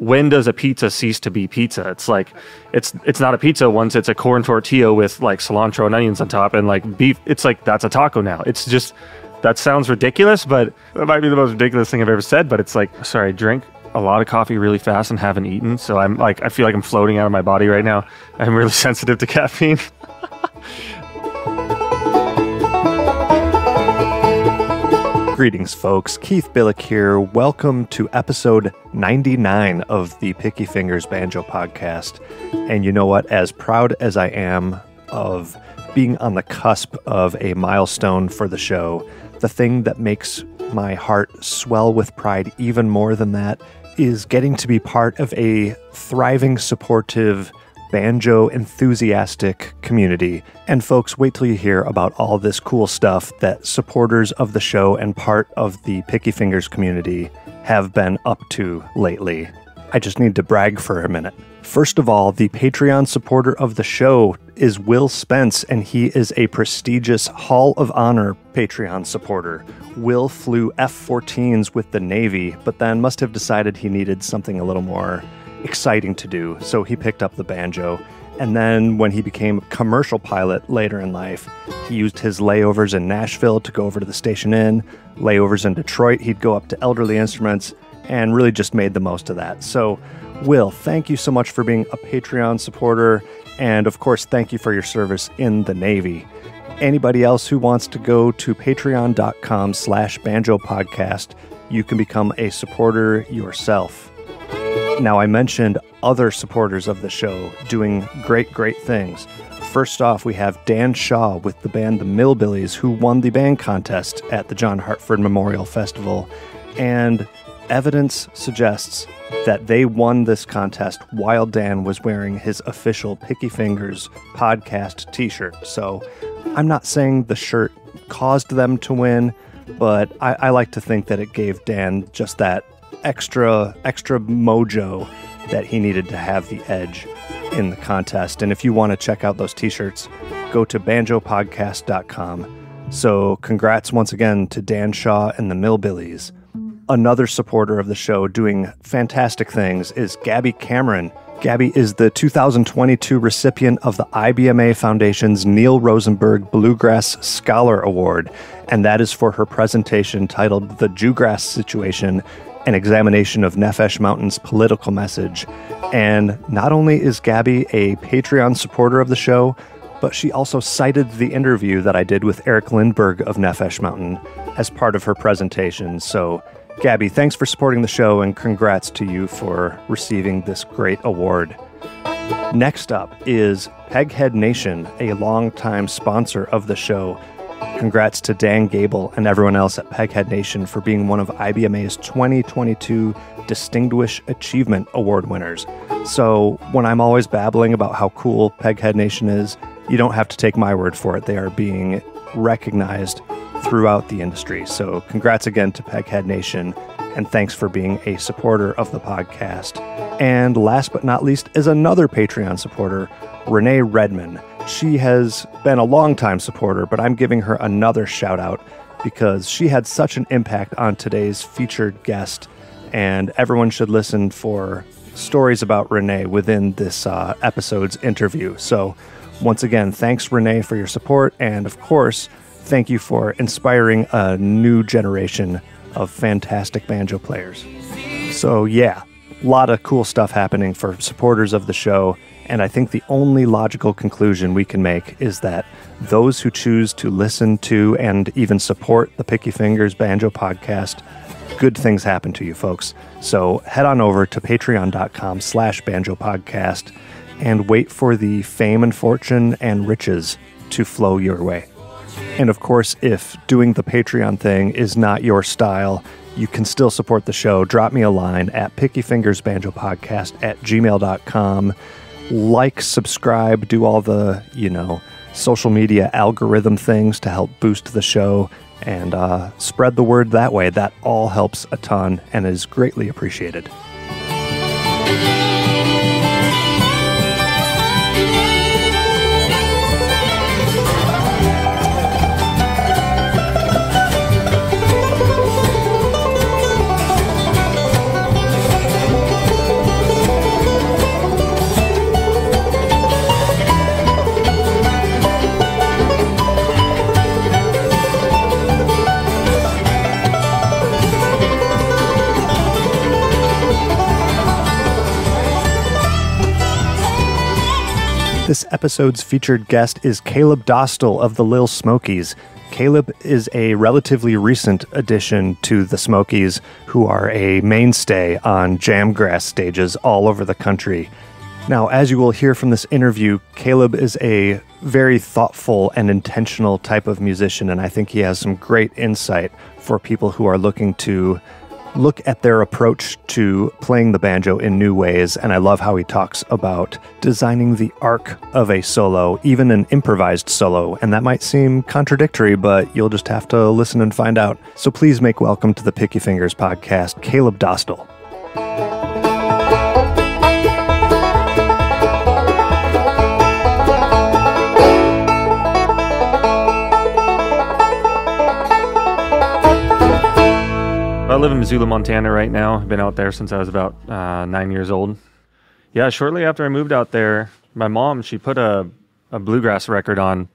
when does a pizza cease to be pizza? It's like, it's not a pizza once it's a corn tortilla with like cilantro and onions on top and like beef. It's like, that's a taco now. It's just, that sounds ridiculous, but that might be the most ridiculous thing I've ever said. But it's like, sorry, I drink a lot of coffee really fast and haven't eaten. So I'm like, I feel like I'm floating out of my body right now. I'm really sensitive to caffeine. Greetings, folks. Keith Billick here. Welcome to episode 99 of the Picky Fingers Banjo Podcast. And you know what? As proud as I am of being on the cusp of a milestone for the show, the thing that makes my heart swell with pride even more than that is getting to be part of a thriving, supportive, banjo enthusiastic community. And folks, wait till you hear about all this cool stuff that supporters of the show and part of the Picky Fingers community have been up to lately. I just need to brag for a minute. First of all, the Patreon supporter of the show is Will Spence, and he is a prestigious Hall of Honor Patreon supporter. Will flew F-14s with the Navy, but then must have decided he needed something a little more exciting to do, so he picked up the banjo. And then when he became a commercial pilot later in life, he used his layovers in Nashville to go over to the Station Inn, layovers in Detroit, he'd go up to Elderly Instruments, and really just made the most of that. So, Will, thank you so much for being a Patreon supporter, and of course, thank you for your service in the Navy. Anybody else who wants to go to patreon.com/banjopodcast, you can become a supporter yourself. Now, I mentioned other supporters of the show doing great things. First off, we have Dan Shaw with the band The Millbillies, who won the band contest at the John Hartford Memorial Festival. And evidence suggests that they won this contest while Dan was wearing his official Picky Fingers podcast t-shirt. So I'm not saying the shirt caused them to win, but I like to think that it gave Dan just that extra mojo that he needed to have the edge in the contest. And if you want to check out those t-shirts, go to banjopodcast.com. So congrats once again to Dan Shaw and the Millbillies. Another supporter of the show doing fantastic things is Gabby Cameron. Gabby is the 2022 recipient of the IBMA Foundation's Neil Rosenberg Bluegrass Scholar Award, and that is for her presentation titled The Jewgrass Situation, an examination of Nefesh Mountain's political message. And not only is Gabby a Patreon supporter of the show, but she also cited the interview that I did with Eric Lindbergh of Nefesh Mountain as part of her presentation. So, Gabby, thanks for supporting the show, and congrats to you for receiving this great award. Next up is Peghead Nation, a longtime sponsor of the show. Congrats to Dan Gable and everyone else at Peghead Nation for being one of IBMA's 2022 Distinguished Achievement Award winners. So when I'm always babbling about how cool Peghead Nation is, you don't have to take my word for it. They are being recognized throughout the industry. So congrats again to Peghead Nation, and thanks for being a supporter of the podcast. And last but not least is another Patreon supporter, Renee Redman. She has been a longtime supporter, but I'm giving her another shout out because she had such an impact on today's featured guest, and everyone should listen for stories about Renee within this episode's interview. So once again, thanks Renee for your support, and of course, thank you for inspiring a new generation of fantastic banjo players. So yeah, a lot of cool stuff happening for supporters of the show. And I think the only logical conclusion we can make is that those who choose to listen to and even support the Picky Fingers Banjo Podcast, good things happen to you folks. So head on over to patreon.com/banjopodcast and wait for the fame and fortune and riches to flow your way. And of course, if doing the Patreon thing is not your style, you can still support the show. Drop me a line at pickyfingersbanjopodcast@gmail.com. Like, subscribe, do all the, social media algorithm things to help boost the show, and spread the word that way. That all helps a ton and is greatly appreciated. This episode's featured guest is Caleb Dostal of the Lil Smokies. Caleb is a relatively recent addition to the Smokies, who are a mainstay on jamgrass stages all over the country. Now, as you will hear from this interview, Caleb is a very thoughtful and intentional type of musician, and I think he has some great insight for people who are looking to look at their approach to playing the banjo in new ways. And I love how he talks about designing the arc of a solo, even an improvised solo. And that might seem contradictory, but you'll just have to listen and find out. So please make welcome to the Picky Fingers podcast, Caleb Dostal. I live in Missoula, Montana right now. I've been out there since I was about 9 years old. Yeah, shortly after I moved out there, my mom, she put a bluegrass record on,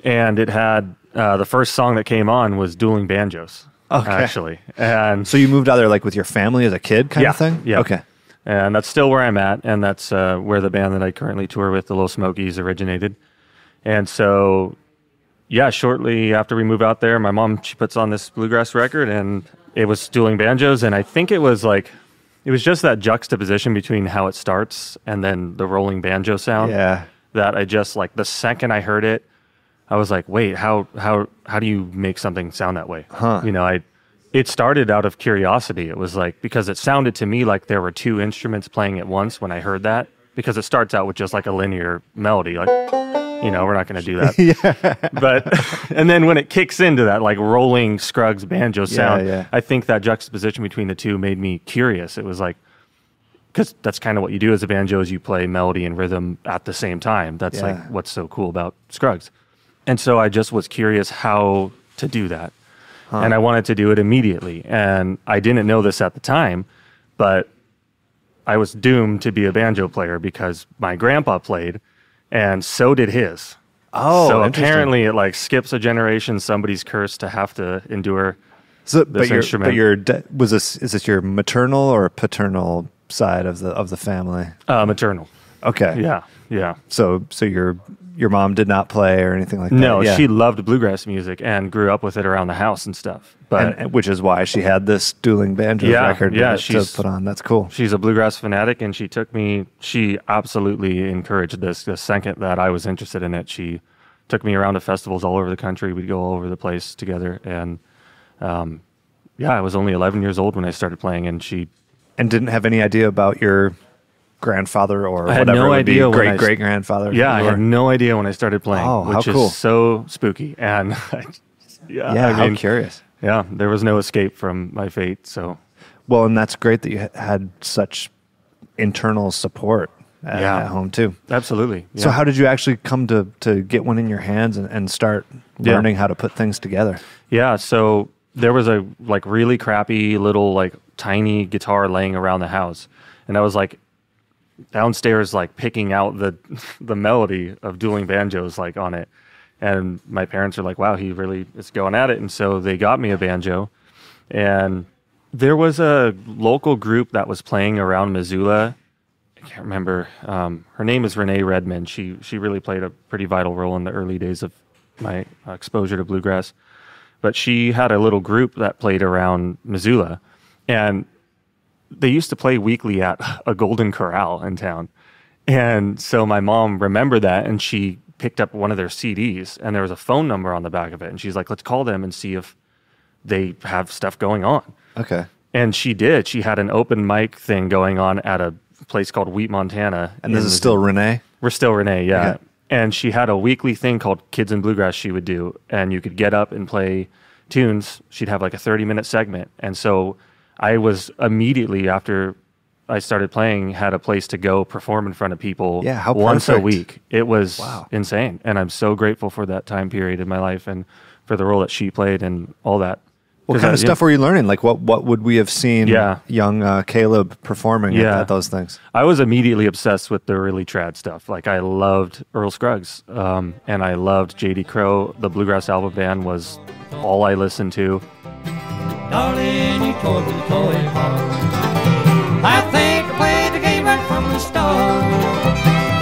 and it had the first song that came on was Dueling Banjos, actually. And so you moved out there like with your family as a kid kind of thing? Yeah. Okay. And that's still where I'm at, and that's where the band that I currently tour with, the Lil Smokies, originated. And so, yeah, shortly after we move out there, my mom, she puts on this bluegrass record, and it was Dueling Banjos, and I think it was just that juxtaposition between how it starts and then the rolling banjo sound. Yeah. That I just, like, the second I heard it, I was like, wait, how do you make something sound that way? Huh. You know, it started out of curiosity. It was like, because it sounded to me like there were two instruments playing at once when I heard that, because it starts out with just like a linear melody, like, you know, we're not going to do that. Yeah. But, and then when it kicks into that like rolling Scruggs banjo sound, I think that juxtaposition between the two made me curious. It was like, because that's kind of what you do as a banjo, is you play melody and rhythm at the same time. That's like what's so cool about Scruggs. And so I just was curious how to do that. And I wanted to do it immediately. And I didn't know this at the time, but I was doomed to be a banjo player because my grandpa played, and so did his. Oh, so apparently it like skips a generation. Somebody's cursed to have to endure this instrument. Is this your maternal or paternal side of the family? Maternal. Okay. Yeah. So your mom did not play or anything like that? No, she loved bluegrass music and grew up with it around the house and stuff. But which is why she had this Dueling Banjos record to put on. That's cool. She's a bluegrass fanatic, and she absolutely encouraged this. The second that I was interested in it, she took me around to festivals all over the country. We'd go all over the place together. And I was only 11 years old when I started playing, and she... And didn't have any idea about your grandfather or whatever no it would be, great-great-grandfather? Yeah, I had no idea when I started playing, which is so spooky. And how curious. Yeah, there was no escape from my fate. So, well, and that's great that you had such internal support at home too. Absolutely. Yeah. So how did you actually come to get one in your hands and start learning how to put things together? Yeah, so there was a like really crappy little like tiny guitar laying around the house, and I was like downstairs like picking out the melody of Dueling Banjos like on it. And my parents are like, wow, he really is going at it. And so they got me a banjo. And there was a local group that was playing around Missoula. I can't remember. Her name is Renee Redmond. She really played a pretty vital role in the early days of my exposure to bluegrass. But she had a little group that played around Missoula. And they used to play weekly at a Golden Corral in town. And so my mom remembered that, and she picked up one of their CDs, and there was a phone number on the back of it. And she's like, let's call them and see if they have stuff going on. Okay. And she did. She had an open mic thing going on at a place called Wheat, Montana. And this is still Renee? We're still Renee, yeah. Okay. And she had a weekly thing called Kids in Bluegrass she would do. And you could get up and play tunes. She'd have like a 30-minute segment. And so I was immediately after I started playing, had a place to go perform in front of people once a week. It was insane. And I'm so grateful for that time period in my life and for the role that she played and all that. What kind of stuff were you learning? Like what would we have seen young Caleb performing at those things? I was immediately obsessed with the really trad stuff. Like I loved Earl Scruggs and I loved J.D. Crowe. The Bluegrass Album Band was all I listened to. Darling, you tore the toy apart. I think I played the game right from the start.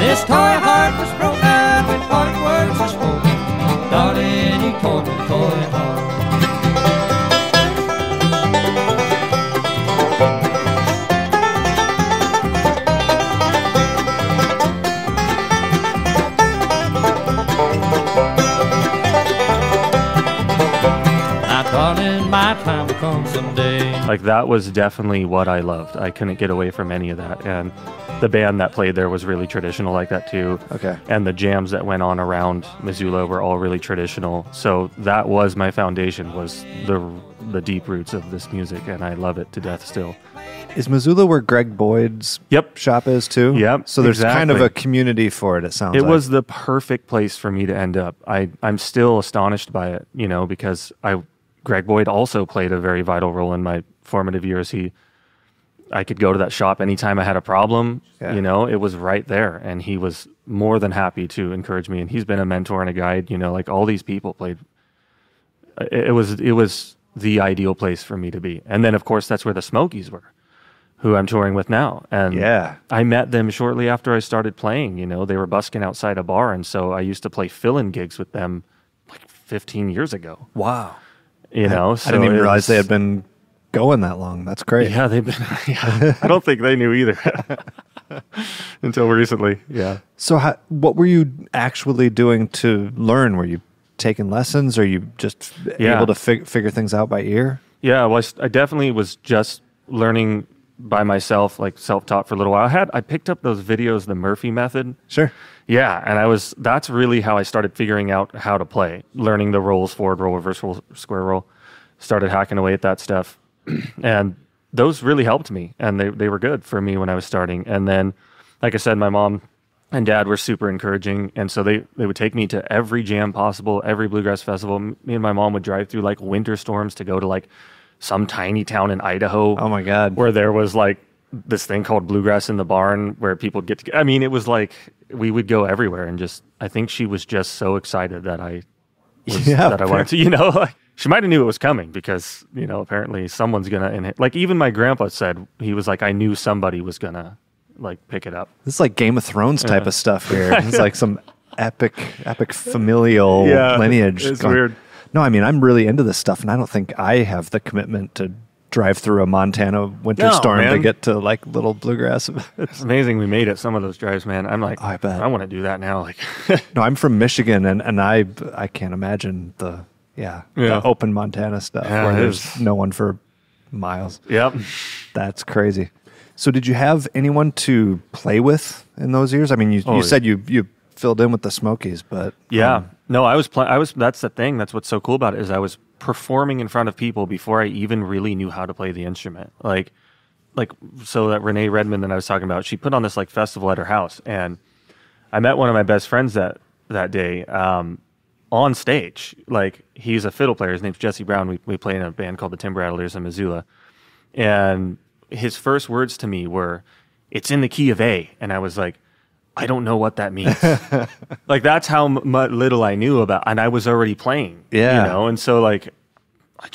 This toy heart lonesome day. Like that was definitely what I loved. I couldn't get away from any of that. And the band that played there was really traditional like that too. Okay. And the jams that went on around Missoula were all really traditional. So that was my foundation, was the deep roots of this music, and I love it to death still. Is Missoula where Greg Boyd's shop is too? Yep. So there's kind of a community for it, it sounds like. It was the perfect place for me to end up. I'm still astonished by it, because Greg Boyd also played a very vital role in my formative years. I could go to that shop anytime I had a problem, it was right there, and he was more than happy to encourage me, and he's been a mentor and a guide, like all these people played. It was the ideal place for me to be. And then of course that's where the Smokies were, who I'm touring with now. And I met them shortly after I started playing, they were busking outside a bar, and so I used to play fill-in gigs with them like 15 years ago. Wow. So I didn't even realize they had been going that long. That's great. Yeah, they've been. Yeah, I don't think they knew either until recently. Yeah. So, what were you actually doing to learn? Were you taking lessons, or are you just able to figure things out by ear? Yeah, well, I definitely was just learning by myself, like self-taught for a little while. I picked up those videos, the Murphy method. Sure. Yeah, and that's really how I started figuring out how to play, learning the rolls, forward roll, reverse roll, square roll, started hacking away at that stuff. And those really helped me, and they were good for me when I was starting. And then, like I said, my mom and dad were super encouraging, and so they would take me to every jam possible, every bluegrass festival. Me and my mom would drive through like winter storms to go to like some tiny town in Idaho. Oh my God. Where there was like this thing called Bluegrass in the Barn where people get to, it was like we would go everywhere, and I think she was just so excited that I wanted to, like, she might have knew it was coming because, apparently someone's going to, like even my grandpa said, he was like, I knew somebody was going to like pick it up. This is like Game of Thrones type of stuff here. It's like some epic familial lineage. It's weird. No, I'm really into this stuff, and I don't think I have the commitment to drive through a Montana winter storm to get to like little bluegrass. It's amazing we made it, some of those drives, man. I'm like, I bet. I want to do that now. Like, no, I'm from Michigan, and I can't imagine the open Montana stuff where there's no one for miles. Yep. That's crazy. So did you have anyone to play with in those years? You said you filled in with the Smokies, but no, I was that's the thing. That's what's so cool about it, is I was performing in front of people before I even really knew how to play the instrument. Like so that Renee Redmond that I was talking about, she put on this like festival at her house, and I met one of my best friends that day on stage. Like, he's a fiddle player. His name's Jesse Brown. We play in a band called the Timber Rattlers in Missoula, and his first words to me were, "It's in the key of A," and I was like, I don't know what that means. Like, that's how little I knew about, and I was already playing. Yeah. And so like, I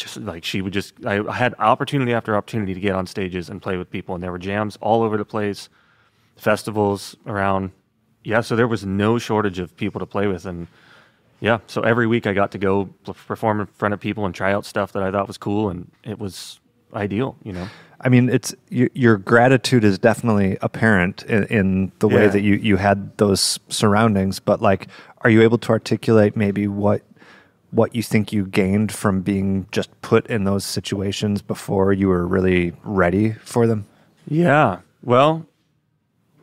had opportunity after opportunity to get on stages and play with people, and there were jams all over the place, festivals around. Yeah, so there was no shortage of people to play with, and so every week I got to go perform in front of people and try out stuff that I thought was cool, and it was ideal, It's your gratitude is definitely apparent in the way that you had those surroundings, but like, are you able to articulate maybe what you think you gained from being just put in those situations before you were really ready for them? Yeah. Well,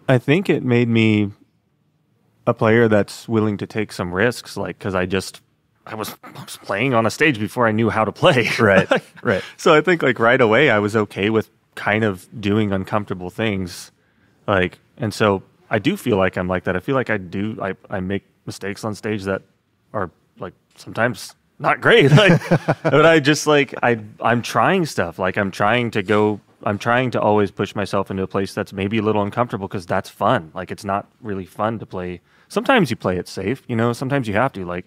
I think it made me a player that's willing to take some risks, like, because I was playing on a stage before I knew how to play. Right. So I think like right away I was okay with kind of doing uncomfortable things. Like, and so I do feel like I'm like that. I feel like I make mistakes on stage that are like sometimes not great. Like, but I just like, I'm trying stuff. Like, I'm trying to always push myself into a place that's maybe a little uncomfortable, because that's fun. Like, it's not really fun to play. Sometimes you play it safe, sometimes you have to, like,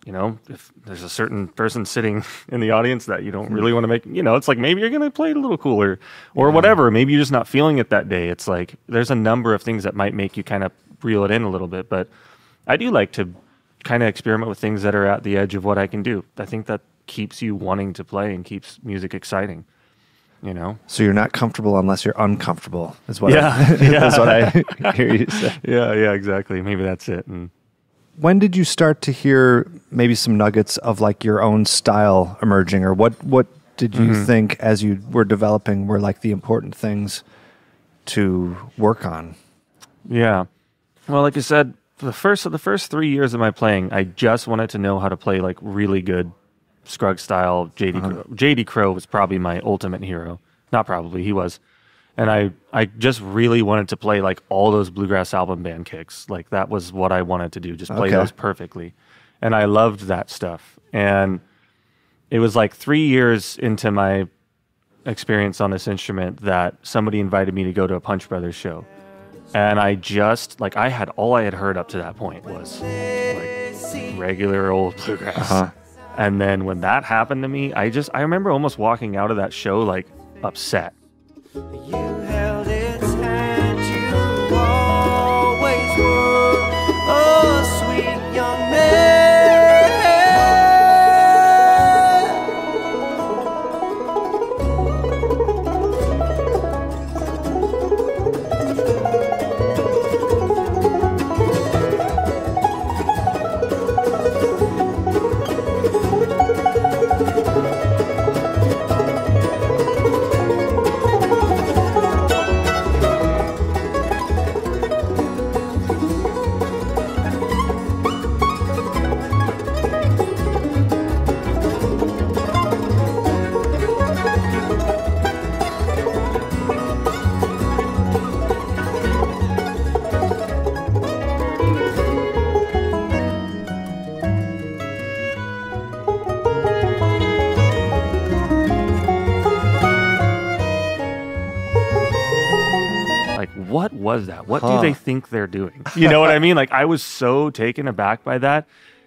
if there's a certain person sitting in the audience that you don't really want to make, it's like, maybe you're going to play it a little cooler or whatever. Maybe you're just not feeling it that day. It's like, there's a number of things that might make you kind of reel it in a little bit. But I do like to kind of experiment with things that are at the edge of what I can do. I think that keeps you wanting to play and keeps music exciting. So you're not comfortable unless you're uncomfortable, is what is what I hear you say. Yeah, exactly. Maybe that's it. And when did you start to hear maybe some nuggets of like your own style emerging, or what did you think as you were developing were like the important things to work on? Yeah. Well, like I said, the first 3 years of my playing, I just wanted to know how to play like really good Scruggs style JD Crow. JD Crow was probably my ultimate hero. Not probably, he was. And I just really wanted to play like all those Bluegrass album band kicks. Like that was what I wanted to do, just play those perfectly. And I loved that stuff. And it was like 3 years into my experience on this instrument that somebody invited me to go to a Punch Brothers show. And I just, like, all I had heard up to that point was like regular old bluegrass. And then when that happened to me, I remember almost walking out of that show like upset. You held its hand, you always were a sweet young man. What was that? What do they think they're doing? You know what I mean? Like I was so taken aback by that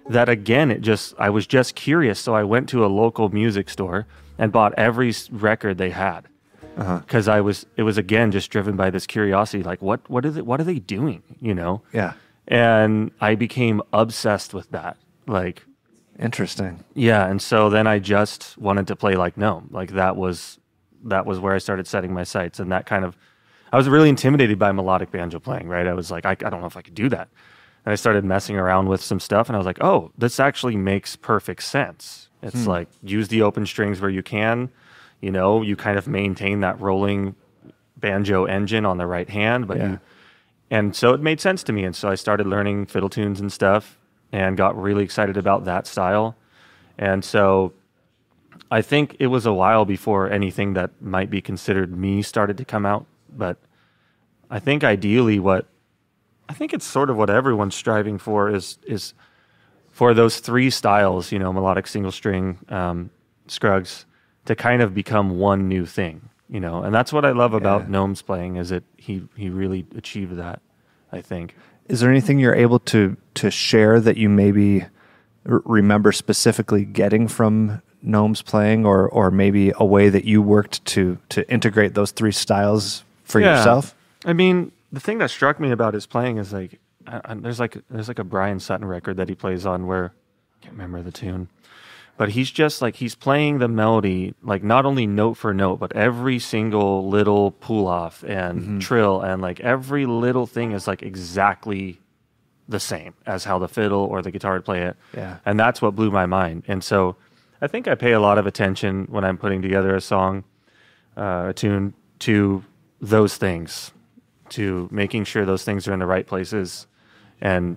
again, I was just curious. So I went to a local music store and bought every record they had. Because it was again, just driven by this curiosity. Like what are they doing? You know? Yeah. And I became obsessed with that. Like, interesting. Yeah. And so then I just wanted to play like Gnome. Like that was where I started setting my sights. And that kind of, I was really intimidated by melodic banjo playing, right? I was like, I don't know if I could do that. And I started messing around with some stuff, and I was like, oh, this actually makes perfect sense. It's like, use the open strings where you can, you know, you kind of maintain that rolling banjo engine on the right hand, but and so it made sense to me. And so I started learning fiddle tunes and stuff and got really excited about that style. And so I think it was a while before anything that might be considered me started to come out. But I think ideally I think it's sort of what everyone's striving for is for those three styles, you know, melodic, single string, Scruggs, to kind of become one new thing, you know. And that's what I love about Gnome's playing, is that he really achieved that, I think. Is there anything you're able to share that you maybe remember specifically getting from Gnome's playing, or maybe a way that you worked to integrate those three styles for yourself? I mean, the thing that struck me about his playing is like, there's like a Brian Sutton record that he plays on where I can't remember the tune, but he's just like, he's playing the melody like not only note for note, but every single little pull off and trill, and like every little thing is like exactly the same as how the fiddle or the guitar would play it. Yeah, and that's what blew my mind. And so I think I pay a lot of attention when I'm putting together a song, a tune, to those things, to making sure those things are in the right places and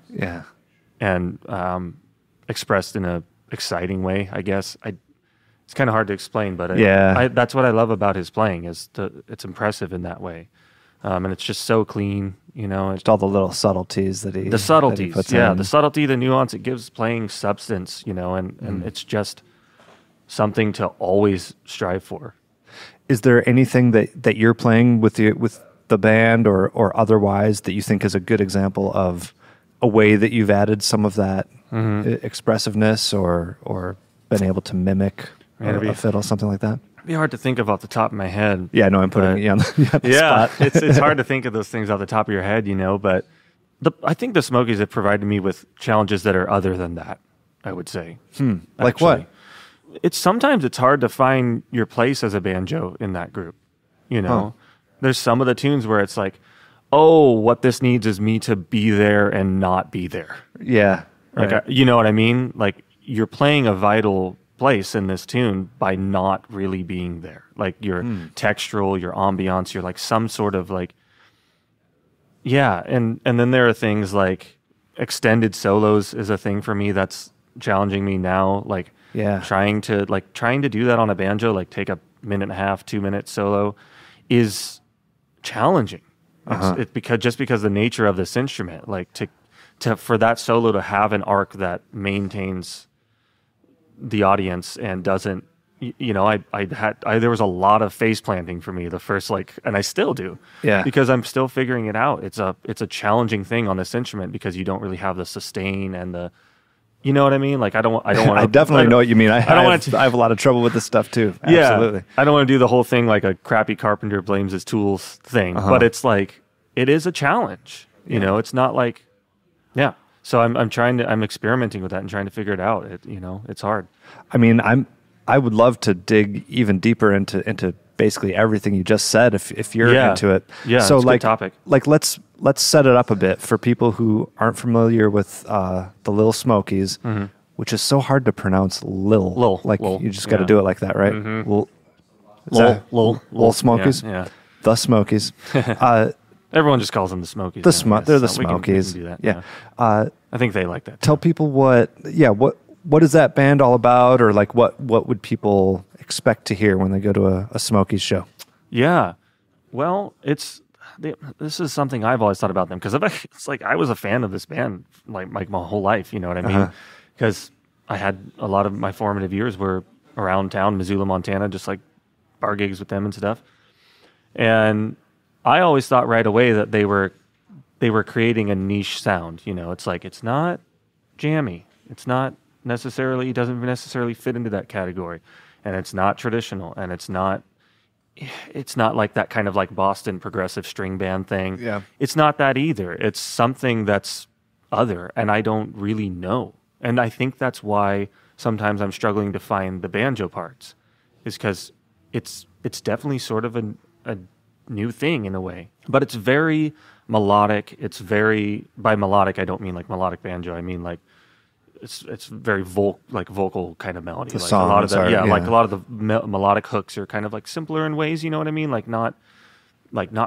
expressed in a exciting way, I guess. It's kind of hard to explain, but that's what I love about his playing, is it's impressive in that way. And it's just so clean, you know. Just all the little subtleties that he puts in. The subtlety, the nuance, it gives playing substance, you know, and it's just something to always strive for. Is there anything that you're playing with the band or otherwise that you think is a good example of a way that you've added some of that expressive,ness or been able to mimic a fiddle, something like that? It'd be hard to think of off the top of my head. Yeah, no, I'm putting you on the spot. it's hard to think of those things off the top of your head, you know, but I think the Smokies have provided me with challenges that are other than that, I would say. Like what? Sometimes it's hard to find your place as a banjo in that group, you know. There's some of the tunes where it's like, oh, what this needs is me to be there and not be there. Yeah. Like, you know what I mean? Like, you're playing a vital place in this tune by not really being there. Like your textural, your ambiance, you're like some sort of like, yeah. And then there are things like extended solos is a thing for me that's challenging me now. Like trying to do that on a banjo, like take a 1.5, 2 minute solo is challenging. It's because the nature of this instrument, like to for that solo to have an arc that maintains the audience and doesn't, there was a lot of face planting for me the first, and I still do, because I'm still figuring it out. It's a challenging thing on this instrument because you don't really have the sustain and the, you know what I mean? Like I don't want I definitely know what you mean. I have a lot of trouble with this stuff too. Yeah, absolutely. I don't want to do the whole thing like a crappy carpenter blames his tools thing, but it's like, it is a challenge, you know, it's not like, so I'm experimenting with that and trying to figure it out. It's hard. I mean, I would love to dig even deeper into basically everything you just said if you're into it. Yeah, so it's a good topic. Like let's set it up a bit for people who aren't familiar with the Lil Smokies, which is so hard to pronounce. Lil. Like Lil. You just got to do it like that, right? Lil Smokies. Yeah. The Smokies. Everyone just calls them the Smokies. They're the Smokies. We can do that. Yeah. I think they like that. Tell people what is that band all about, or like what would people expect to hear when they go to a Smokies show? Yeah. Well, this is something I've always thought about them, because it's like I was a fan of this band like my whole life, you know what I mean? Because I had a lot of my formative years were around town, Missoula, Montana, just like bar gigs with them and stuff. And I always thought right away that they were creating a niche sound. You know, it's like, it's not jammy. It's not necessarily, it doesn't necessarily fit into that category. And it's not traditional. And it's not like that kind of like Boston progressive string band thing. Yeah. It's not that either. It's something that's other, and I don't really know. And I think that's why sometimes I'm struggling to find the banjo parts, is because it's definitely sort of a new thing in a way, but it's very melodic. It's very, by melodic I don't mean like melodic banjo. I mean like it's very vocal kind of melody. The like songs a lot of the, are, like a lot of the melodic hooks are kind of like simpler in ways. You know what I mean? Like not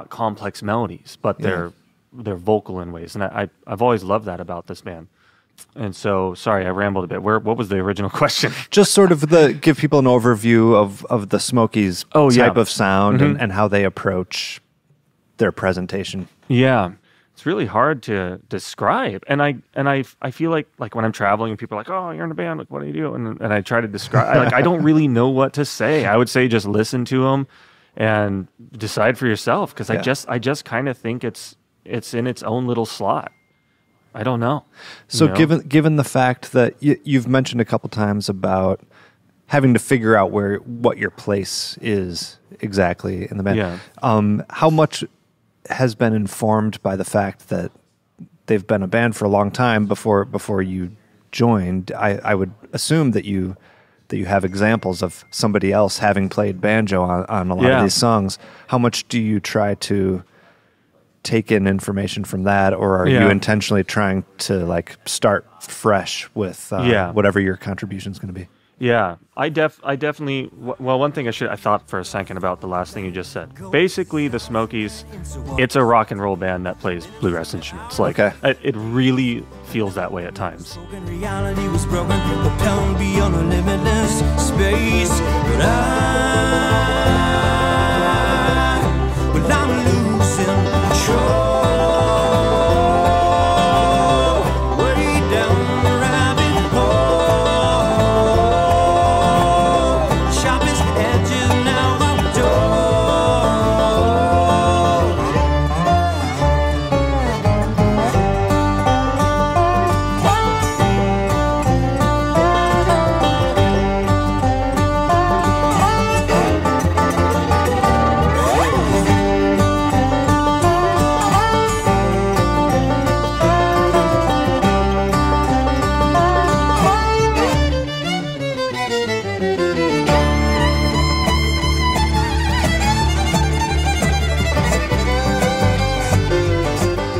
complex melodies, but they're vocal in ways. And I've always loved that about this band. And so, sorry, I rambled a bit. What was the original question? Just sort of give people an overview of the Smokies type of sound and how they approach their presentation. Yeah. It's really hard to describe. And I feel like when I'm traveling and people are like, "Oh, you're in a band, like what do you do?" And I try to describe, I don't really know what to say. I would say just listen to them and decide for yourself, because I just kind of think it's in its own little slot. I don't know. So given the fact that you've mentioned a couple times about having to figure out what your place is exactly in the band, how much has been informed by the fact that they've been a band for a long time before you joined? I would assume that you have examples of somebody else having played banjo on a lot of these songs. How much do you try to take in information from that, or are you intentionally trying to like start fresh with whatever your contribution is going to be? Yeah, I definitely. Well, one thing I thought for a second about the last thing you just said. Basically, the Smokies, it's a rock and roll band that plays bluegrass instruments. Like, it really feels that way at times. Reality was broken, propelled beyond a limitless space. But I'm losing control.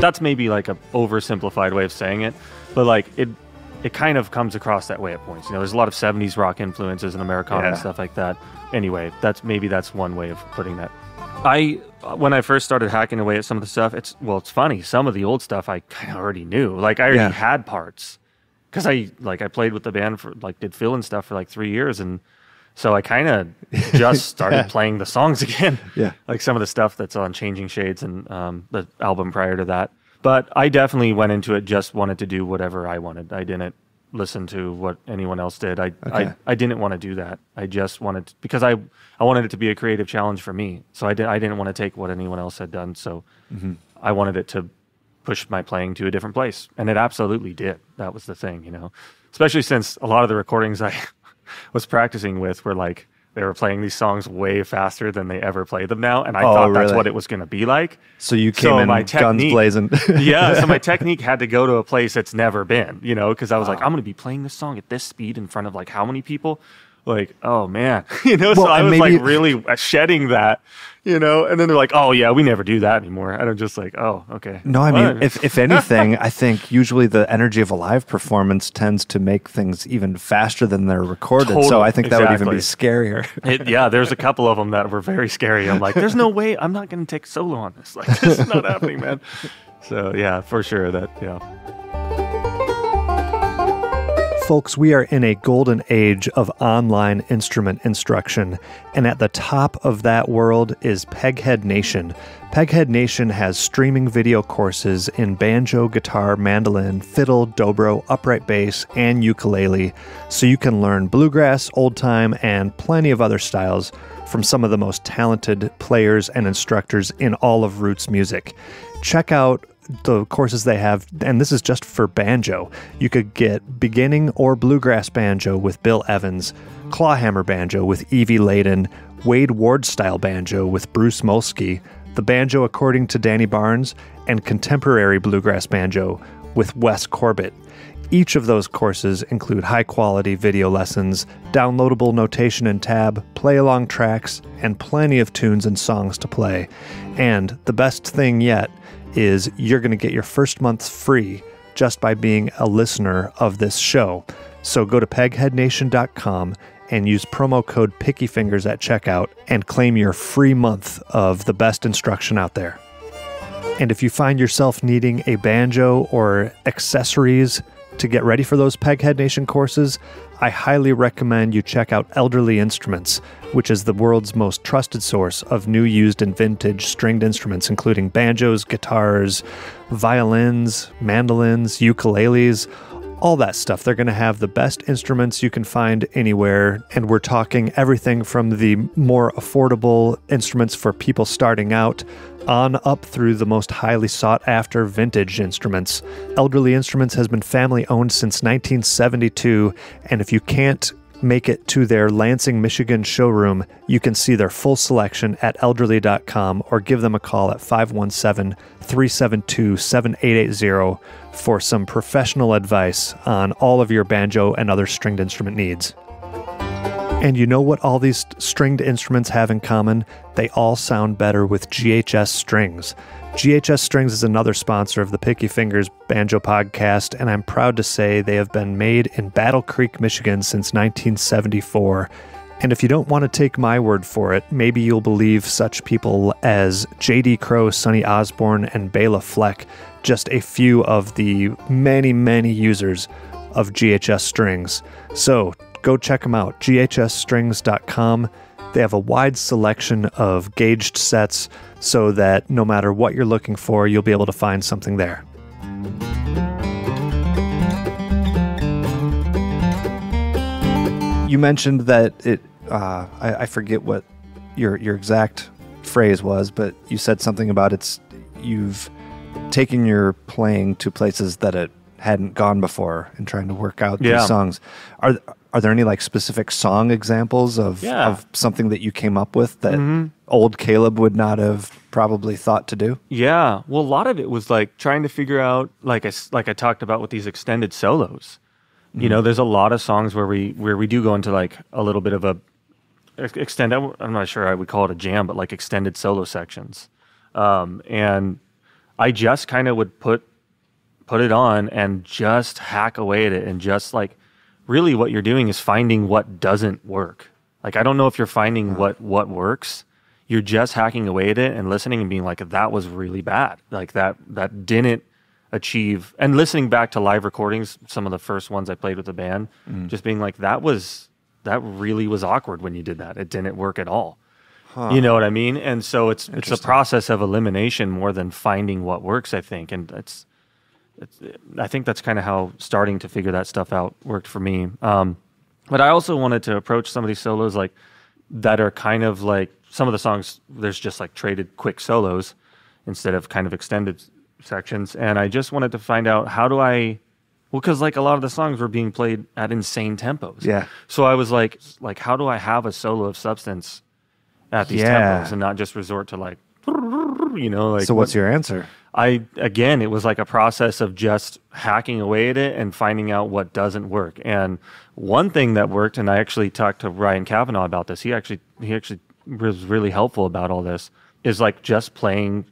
That's maybe like a oversimplified way of saying it, but like it kind of comes across that way at points. You know, there's a lot of 70s rock influences and Americana and stuff like that. Anyway, that's one way of putting that. When I first started hacking away at some of the stuff, it's funny. Some of the old stuff I kind of already knew. Like I already had parts because I played with the band for did fill and stuff for like 3 years, and so I kind of just started playing the songs again. Yeah, like some of the stuff that's on Changing Shades and the album prior to that. But I definitely went into it just wanted to do whatever I wanted. I didn't listen to what anyone else did. I didn't want to do that. I just wanted to, because I wanted it to be a creative challenge for me. So I didn't want to take what anyone else had done. So I wanted it to push my playing to a different place, and it absolutely did. That was the thing, you know. Especially since a lot of the recordings I was practicing with were like they were playing these songs way faster than they ever play them now, and I thought that's what it was going to be like. So you came in guns blazing. So my technique had to go to a place it's never been, you know, because I was like, I'm going to be playing this song at this speed in front of like how many people? Like, oh man, you know. So I was like really shedding that, you know. And then they're like, oh yeah, we never do that anymore. And I'm just like, oh okay. No, I mean, if anything, I think usually the energy of a live performance tends to make things even faster than they're recorded. Totally, so I think that would even be scarier. There's a couple of them that were very scary. I'm like, there's no way I'm not going to take solo on this. Like, this is not happening, man. So yeah, for sure Folks, we are in a golden age of online instrument instruction, and at the top of that world is Peghead Nation. Peghead Nation has streaming video courses in banjo, guitar, mandolin, fiddle, dobro, upright bass, and ukulele, so you can learn bluegrass, old time, and plenty of other styles from some of the most talented players and instructors in all of roots music. Check out the courses they have, and this is just for banjo. You could get beginning or bluegrass banjo with Bill Evans, clawhammer banjo with Evie Layden, Wade Ward style banjo with Bruce Molsky, the banjo according to Danny Barnes, and contemporary bluegrass banjo with Wes Corbett. Each of those courses include high-quality video lessons, downloadable notation and tab, play-along tracks, and plenty of tunes and songs to play. And the best thing yet is you're going to get your first month free just by being a listener of this show. So go to pegheadnation.com and use promo code pickyfingers at checkout and claim your free month of the best instruction out there. And if you find yourself needing a banjo or accessories to get ready for those Peghead Nation courses, I highly recommend you check out Elderly Instruments, which is the world's most trusted source of new, used, and vintage stringed instruments, including banjos, guitars, violins, mandolins, ukuleles, all that stuff. They're going to have the best instruments you can find anywhere, and we're talking everything from the more affordable instruments for people starting out on up through the most highly sought-after vintage instruments. Elderly Instruments has been family-owned since 1972, and if you can't make it to their Lansing, Michigan showroom, you can see their full selection at elderly.com or give them a call at 517-372-7880 for some professional advice on all of your banjo and other stringed instrument needs. And you know what all these stringed instruments have in common? They all sound better with GHS strings. GHS Strings is another sponsor of the Picky Fingers Banjo Podcast, and I'm proud to say they have been made in Battle Creek, Michigan since 1974. And if you don't want to take my word for it, maybe you'll believe such people as J.D. Crow, Sonny Osborne, and Bela Fleck, just a few of the many, many users of GHS Strings. So go check them out, ghsstrings.com. They have a wide selection of gauged sets so that no matter what you're looking for, you'll be able to find something there. You mentioned that I forget what your exact phrase was, but you said something about you've taken your playing to places that it hadn't gone before and trying to work out these songs. Are there any like specific song examples of something that you came up with that old Caleb would not have probably thought to do? Yeah. Well, a lot of it was like trying to figure out, like I talked about with these extended solos. You know, there's a lot of songs where we do go into like a little bit of a extend. I'm not sure I would call it a jam, but like extended solo sections. And I just kind of would put put it on and just hack away at it, and just like really what you're doing is finding what doesn't work. Like, I don't know if you're finding what works. You're just hacking away at it and listening and being like, that was really bad. Like that didn't achieve. And listening back to live recordings, some of the first ones I played with the band, just being like, that really was awkward when you did that. It didn't work at all. You know what I mean? And so it's a process of elimination more than finding what works, I think. And I think that's kind of how starting to figure that stuff out worked for me. But I also wanted to approach some of these solos like that are kind of like, some of the songs, there's just like traded quick solos instead of kind of extended sections. And I just wanted to find out because like a lot of the songs were being played at insane tempos. Yeah. So I was like, how do I have a solo of substance at these tempos and not just resort to like, like. So what's your answer? Again, it was like a process of just hacking away at it and finding out what doesn't work. And one thing that worked, and I actually talked to Ryan Kavanaugh about this. He actually was really helpful about all this, is like just playing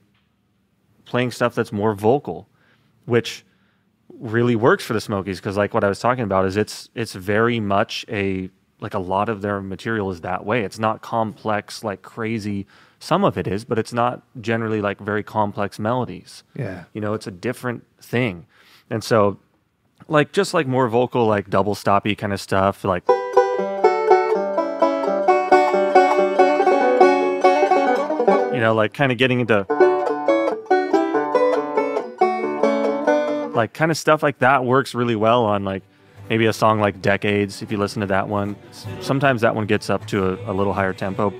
stuff that's more vocal, which really works for the Smokies, because like what I was talking about is it's very much a lot of their material is that way. It's not complex, like crazy. Some of it is, but it's not generally like very complex melodies. Yeah. It's a different thing. And so like just like more vocal, like double stoppy kind of stuff, like like kind of getting into like kind of stuff like that works really well on like maybe a song like Decades. If you listen to that one, sometimes that one gets up to a little higher tempo.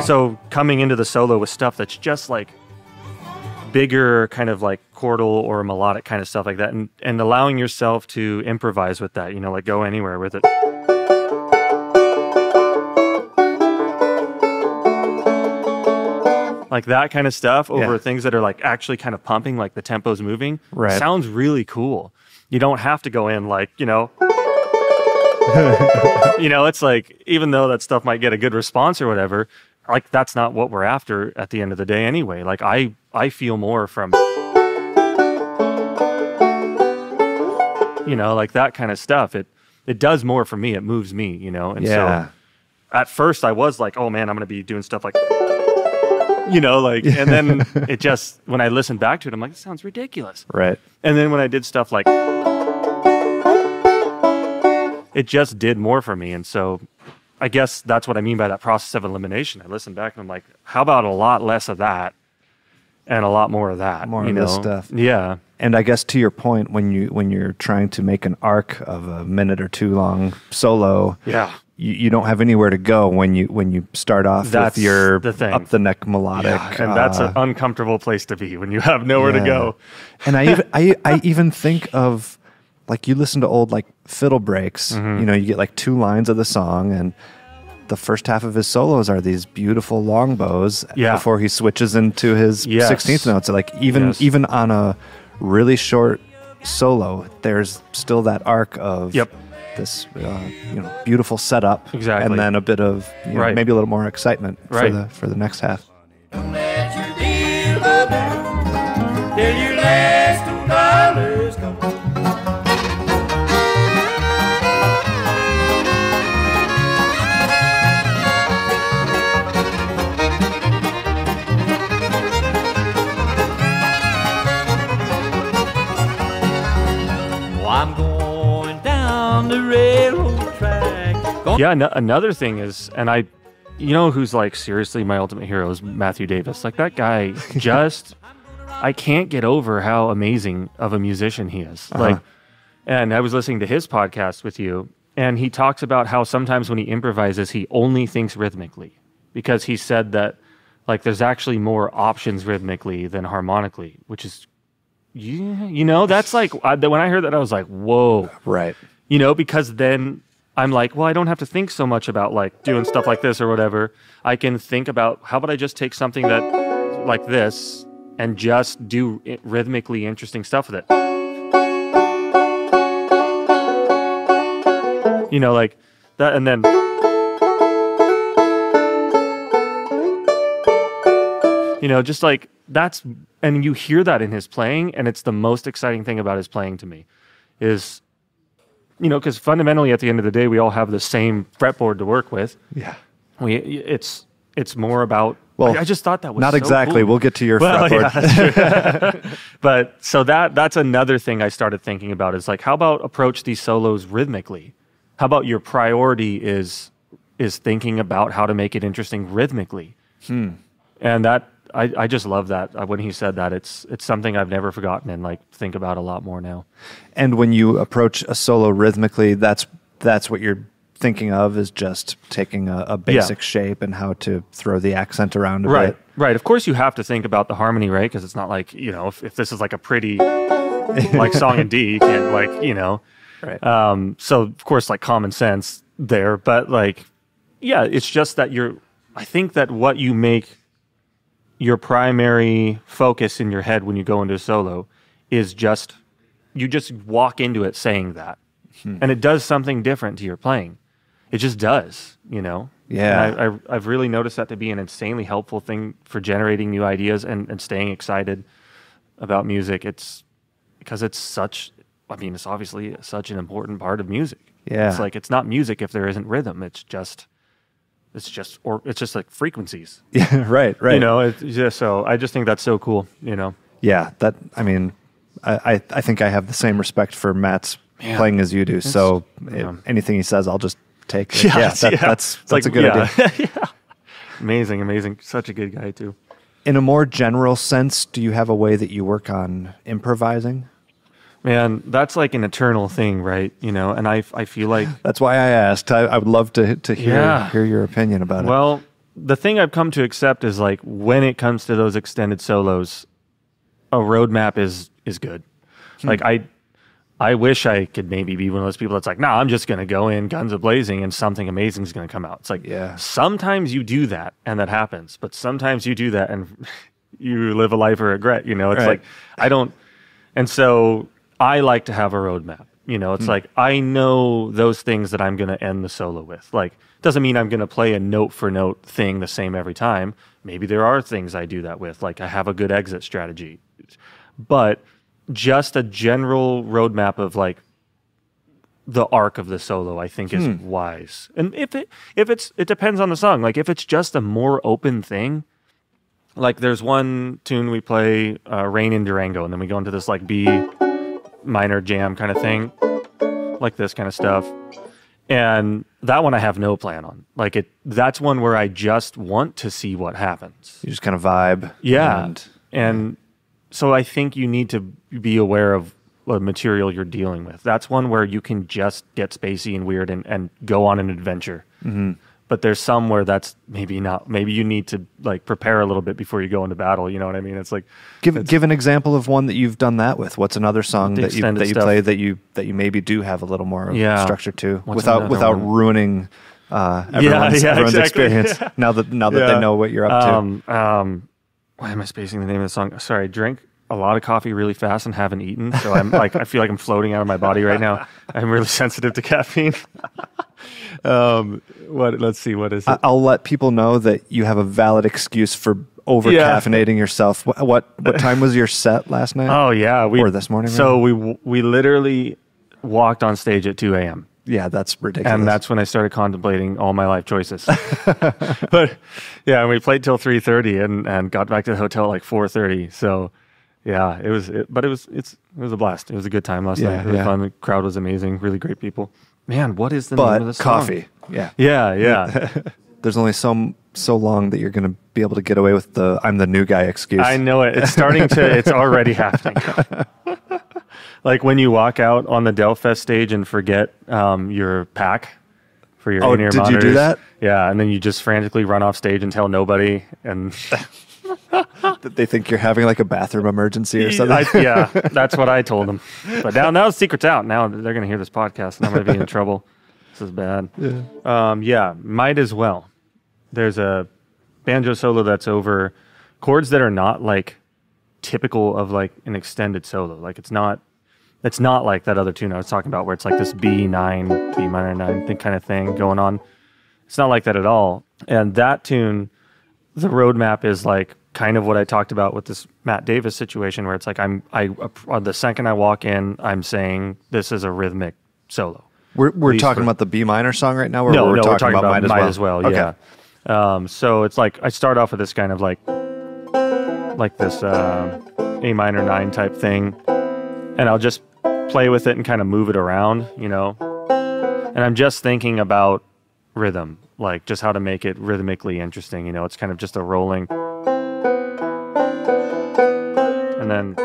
So coming into the solo with stuff that's just like bigger, kind of like chordal or melodic kind of stuff like that, and allowing yourself to improvise with that, like go anywhere with it. Like that kind of stuff over things that are like actually kind of pumping, like the tempo's moving, sounds really cool. You don't have to go in like, it's like, even though that stuff might get a good response or whatever, like that's not what we're after at the end of the day anyway. Like I feel more from, like that kind of stuff. It does more for me. It moves me, And so at first I was like, oh man, I'm going to be doing stuff like, and then it just, when I listened back to it, I'm like, it sounds ridiculous. Right. And then when I did stuff like, it just did more for me. And so I guess that's what I mean by that process of elimination. I listen back and I'm like, how about a lot less of that and a lot more of that? More of this stuff. Yeah. And I guess to your point, when you're trying to make an arc of a minute or two long solo, you don't have anywhere to go when you start off with your up the neck melodic, and that's an uncomfortable place to be when you have nowhere to go. And I even think of, like, you listen to old like fiddle breaks, you get like 2 lines of the song, and the first half of his solos are these beautiful long bows before he switches into his 16th notes. So like even on a really short solo, there's still that arc of this beautiful setup, and then a bit of maybe a little more excitement for the next half. Don't let your deal go down till your last $2 come. I'm going down the railroad track. Another thing is, and I you know who's like seriously my ultimate hero is Matthew Davis. Like that guy just, I can't get over how amazing of a musician he is. Like, and I was listening to his podcast with you, and he talks about how sometimes when he improvises, he only thinks rhythmically, because he said that like there's actually more options rhythmically than harmonically, which is, you know, that's like, when I heard that, I was like, whoa. Right. You know, because then I'm like, well, I don't have to think so much about like doing stuff like this or whatever. I can think about, how about I just take something that like this and just do rhythmically interesting stuff with it. You know, like that, and then you know, just like that's, and you hear that in his playing, and it's the most exciting thing about his playing to me is, you know, because fundamentally at the end of the day, we all have the same fretboard to work with. Yeah. It's more about, well, I just thought that was not so exactly. cool. We'll get to your well, fretboard. Yeah, that's true. But so that's another thing I started thinking about is like, how about approach these solos rhythmically? How about your priority is thinking about how to make it interesting rhythmically? And that, I just love that. When he said that, it's something I've never forgotten and like think about a lot more now. And when you approach a solo rhythmically, that's what you're thinking of, is just taking a basic shape and how to throw the accent around a bit. Right. Of course you have to think about the harmony, right? Because it's not like, you know, if this is like a pretty like song in D, you can't like, you know. Right. So of course like common sense there, but like, yeah, it's just that I think that what you make your primary focus in your head when you go into a solo is just, you just walk into it saying that. And it does something different to your playing. It just does, you know? Yeah. And I've really noticed that to be an insanely helpful thing for generating new ideas and staying excited about music. It's because it's it's obviously such an important part of music. Yeah. It's like, it's not music if there isn't rhythm. It's just like frequencies. Yeah, right. You know, it's just, so I just think that's so cool, you know? Yeah, I think I have the same respect for Matt's playing as you do. So anything he says, I'll just take it. That's a good idea. Yeah. Amazing. Such a good guy too. In a more general sense, do you have a way that you work on improvising? Man, that's like an eternal thing, right? You know, and I feel like that's why I asked. I would love to hear your opinion about it. Well, the thing I've come to accept is like when it comes to those extended solos, a roadmap is good. Like I wish I could maybe be one of those people that's like, nah, I'm just gonna go in guns a-blazing and something amazing is gonna come out. It's like, sometimes you do that and that happens, but sometimes you do that and you live a life of regret. You know, it's like and so I like to have a roadmap. You know, it's like, I know those things that I'm going to end the solo with. Like, doesn't mean I'm going to play a note for note thing the same every time. Maybe there are things I do that with. Like, I have a good exit strategy. But just a general roadmap of like the arc of the solo, I think is wise. And it depends on the song. Like, if it's just a more open thing, like there's one tune we play, Rain in Durango, and then we go into this like B minor jam kind of thing, like this kind of stuff. And that one I have no plan on. Like that's one where I just want to see what happens. You just kind of vibe. Yeah. And so I think you need to be aware of the material you're dealing with. That's one where you can just get spacey and weird and go on an adventure. But there's some where that's maybe not. Maybe you need to like prepare a little bit before you go into battle. You know what I mean? It's like give an example of one that you've done that with. What's another song that you play that you maybe do have a little more structure to, without ruining everyone's experience. Yeah. Now that they know what you're up to. Why am I spacing the name of the song? Sorry, I drank a lot of coffee really fast and haven't eaten, so I'm like I feel like I'm floating out of my body right now. I'm really sensitive to caffeine. Let's see, what is it? I'll let people know that you have a valid excuse for over caffeinating yourself. What time was your set last night? Oh yeah, or this morning? So we literally walked on stage at 2 a.m. Yeah, that's ridiculous. And that's when I started contemplating all my life choices. But yeah, and we played till 3:30 and got back to the hotel at like 4:30. So yeah, it was a blast. It was a good time last night. It was fun. The crowd was amazing. Really great people. Man, what is the name of the song? Coffee. Yeah. Yeah. there's only so long that you're going to be able to get away with the "I'm the new guy" excuse. I know it. It's starting to. It's already happening. Like when you walk out on the Delfest stage and forget your pack for your in-ear monitors. Did you do that? Yeah, and then you just frantically run off stage and tell nobody, and That they think you're having like a bathroom emergency or something. Yeah, that's what I told them. But now the secret's out. Now they're going to hear this podcast, and I'm going to be in trouble. This is bad. Yeah, might as well. There's a banjo solo that's over chords that are not like typical of like an extended solo. Like it's not like that other tune I was talking about where it's like this B9, B minor 9 kind of thing going on. It's not like that at all. And that tune, the roadmap is like kind of what I talked about with this Matt Davis situation where it's like the second I walk in, I'm saying this is a rhythmic solo. We're talking about the B minor song right now? Or No, we're talking about Might As Well. Okay. Yeah. So it's like I start off with this kind of like this A minor 9 type thing, and I'll just play with it and kind of move it around, you know. And I'm just thinking about rhythm, like just how to make it rhythmically interesting, you know. It's kind of just a rolling, and then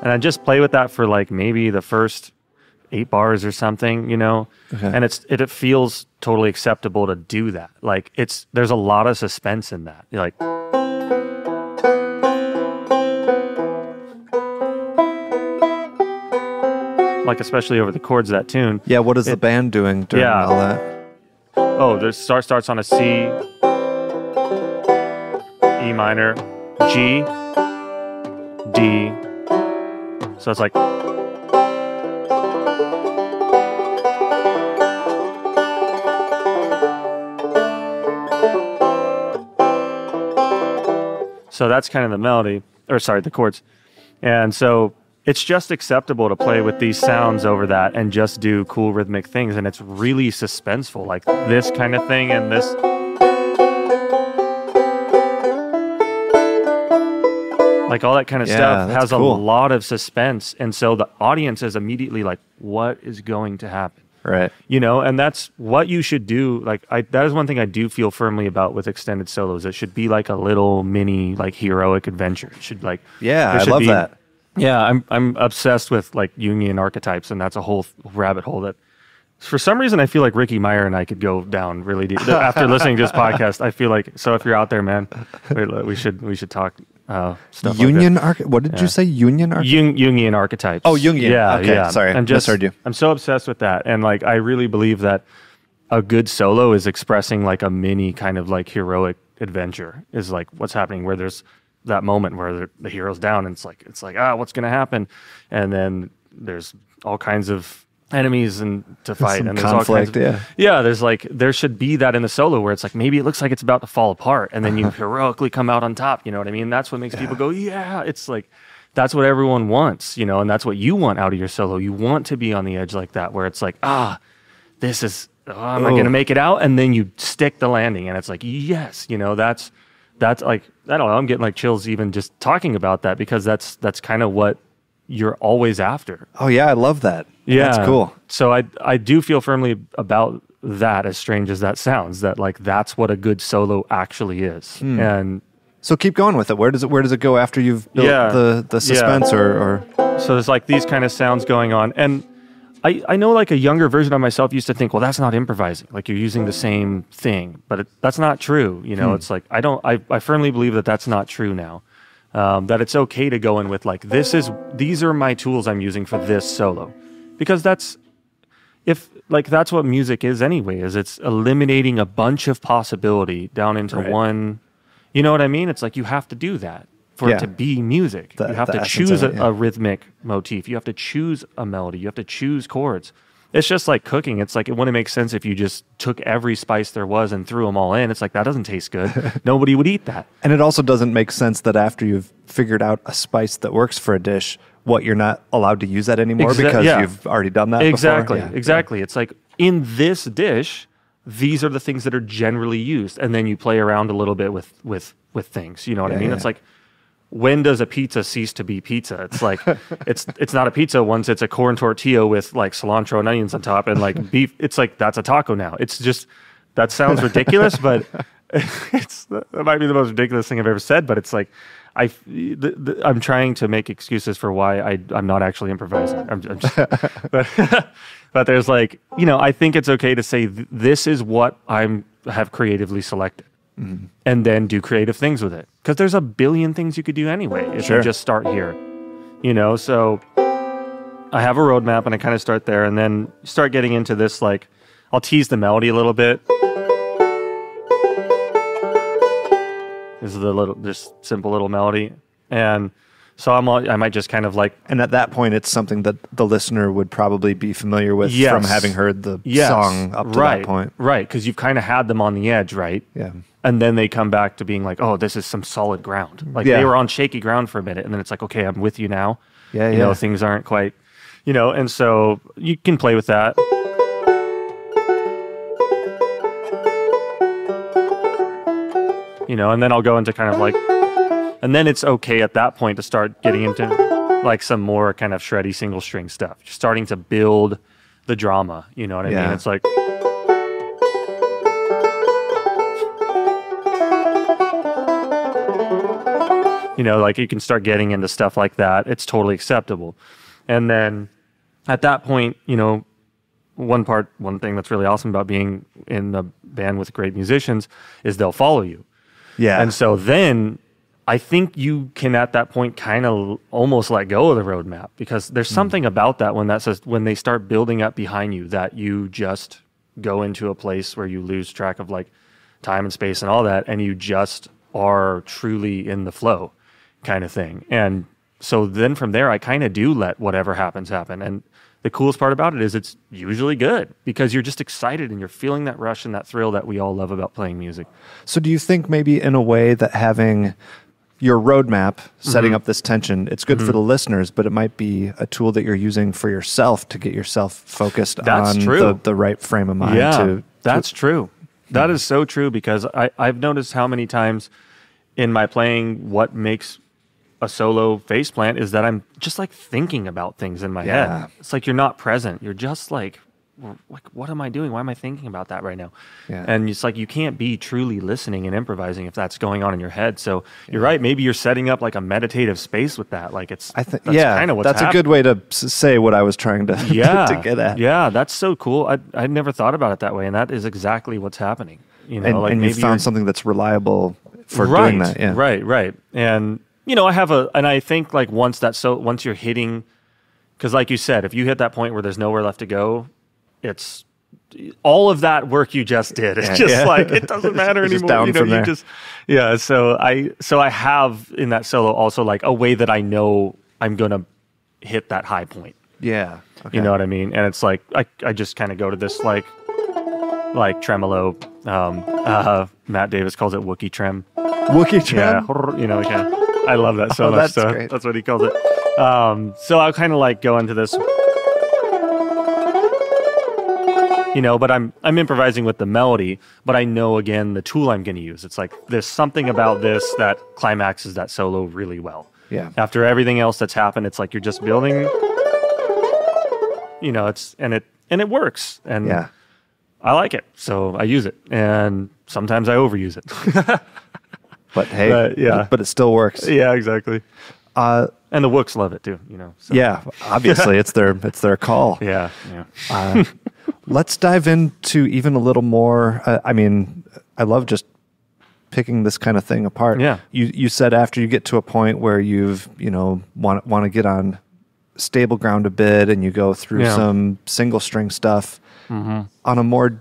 and I just play with that for like maybe the first 8 bars or something, you know. Okay. And it feels totally acceptable to do that. Like there's a lot of suspense in that. You're like, especially over the chords of that tune. Yeah, what is the band doing during all that? Oh, the starts on a C, E minor, G, D. So it's like, so that's kind of the melody, the chords. And so it's just acceptable to play with these sounds over that and just do cool rhythmic things. And it's really suspenseful, like this kind of thing and this. Like all that kind of stuff has cool. A lot of suspense. And so the audience is immediately like, what is going to happen? Right. You know, and that's what you should do. Like that is one thing I do feel firmly about with extended solos. It should be like a little mini like heroic adventure. It should like, I love that. Yeah, I'm obsessed with like Jungian archetypes, and that's a whole rabbit hole that for some reason I feel like Ricky Meyer and I could go down really deep. After listening to this podcast, I feel like, so if you're out there, man, we should talk stuff Union like what did you say? Union Jungian archetypes. Oh, Jungian. Yeah, okay, yeah. Sorry, misheard you. I'm so obsessed with that, and like I really believe that a good solo is expressing like a mini kind of like heroic adventure is like what's happening where there's that moment where the hero's down and it's like what's gonna happen, and then there's all kinds of enemies and to fight and there's conflict, all kinds of, there's like there should be that in the solo where it's like maybe it looks like it's about to fall apart and then you heroically come out on top, you know what I mean? That's what makes people go, it's like that's what everyone wants, you know, and that's what you want out of your solo. You want to be on the edge like that where it's like this is am I gonna make it out? And then you stick the landing and it's like yes, you know, that's like, I don't know, I'm getting like chills even just talking about that because that's kind of what you're always after. Oh yeah, I love that. Yeah. That's cool. So I do feel firmly about that, as strange as that sounds, that like that's what a good solo actually is. And so keep going with it. Where does it go after you've built the suspense or so there's like these kind of sounds going on. And I know like a younger version of myself used to think, well, that's not improvising. Like you're using the same thing, but that's not true. You know, it's like, I firmly believe that that's not true now. That it's okay to go in with like, these are my tools I'm using for this solo. Because that's what music is anyway, is it's eliminating a bunch of possibility down into one, you know what I mean? It's like, you have to do that. For it to be music, you have to choose a rhythmic motif. You have to choose a melody. You have to choose chords. It's just like cooking. It's like it wouldn't make sense if you just took every spice there was and threw them all in. It's like that doesn't taste good. Nobody would eat that. And it also doesn't make sense that after you've figured out a spice that works for a dish, you're not allowed to use that anymore because you've already done that exactly. before? Exactly. It's like in this dish, these are the things that are generally used. And then you play around a little bit with things. You know what I mean? It's like, when does a pizza cease to be pizza? It's like it's not a pizza once it's a corn tortilla with like cilantro and onions on top and like beef. It's like that's a taco now. It's just that sounds ridiculous, but that might be the most ridiculous thing I've ever said. But it's like I'm trying to make excuses for why I'm not actually improvising. I'm just, but there's like, I think it's okay to say this is what have creatively selected. Mm-hmm. And then do creative things with it, because there's a billion things you could do anyway if you just start here, so I have a roadmap and I kind of start there, and then start getting into this, like I'll tease the melody a little bit. This is just simple little melody, and so I might just kind of like, and at that point it's something that the listener would probably be familiar with from having heard the song up to that point, right? Because you've kind of had them on the edge, right? Yeah. And then they come back to being like, oh, this is some solid ground. Like they were on shaky ground for a minute, and then it's like, okay, I'm with you now. Yeah, things aren't quite, and so you can play with that. And then I'll go into kind of like, and then it's okay at that point to start getting into like some more kind of shreddy single string stuff. Just starting to build the drama, you know what I mean? It's like, like you can start getting into stuff like that. It's totally acceptable. And then at that point, one thing that's really awesome about being in a band with great musicians is they'll follow you. Yeah. And so then I think you can at that point kind of almost let go of the roadmap, because there's something about that when they start building up behind you, that you just go into a place where you lose track of like time and space and all that, and you just are truly in the flow kind of thing. And so then from there, I kind of do let whatever happens happen. And the coolest part about it is it's usually good, because you're just excited and you're feeling that rush and that thrill that we all love about playing music. So do you think maybe in a way that having your roadmap, setting up this tension, it's good for the listeners, but it might be a tool that you're using for yourself to get yourself focused on the right frame of mind? Yeah, that's true. That is so true, because I've noticed how many times in my playing, what makes a solo face plant is that I'm just like thinking about things in my head. It's like you're not present. You're just like, what am I doing? Why am I thinking about that right now? Yeah. And it's like you can't be truly listening and improvising if that's going on in your head. So you're right. Maybe you're setting up like a meditative space with that. Like that's kind of what's happening. A good way to say what I was trying to, to get at. Yeah, that's so cool. I'd never thought about it that way, and that is exactly what's happening. And you found something that's reliable for doing that. Yeah. Right. And I think like once you're hitting, because like you said, if you hit that point where there's nowhere left to go, it's all of that work you just did. It's just like, it doesn't matter anymore. Just down from there. So I have in that solo also like a way that I know I'm going to hit that high point. Yeah. Okay. You know what I mean? And it's like, I just kind of go to this like tremolo. Matt Davis calls it Wookiee trem. Wookiee trem? Yeah. I love that so much. So great. That's what he calls it. So I'll kind of like go into this, but I'm improvising with the melody, but I know again the tool I'm going to use. It's like there's something about this that climaxes that solo really well. Yeah. After everything else that's happened, it's like you're just building. It works, and I like it, so I use it, and sometimes I overuse it. But hey, but it still works. Yeah, exactly. And the Wooks love it too, So. Yeah, obviously it's their call. Yeah. Let's dive into even a little more. I love just picking this kind of thing apart. Yeah. You said after you get to a point where you've want to get on stable ground a bit, and you go through some single string stuff on a more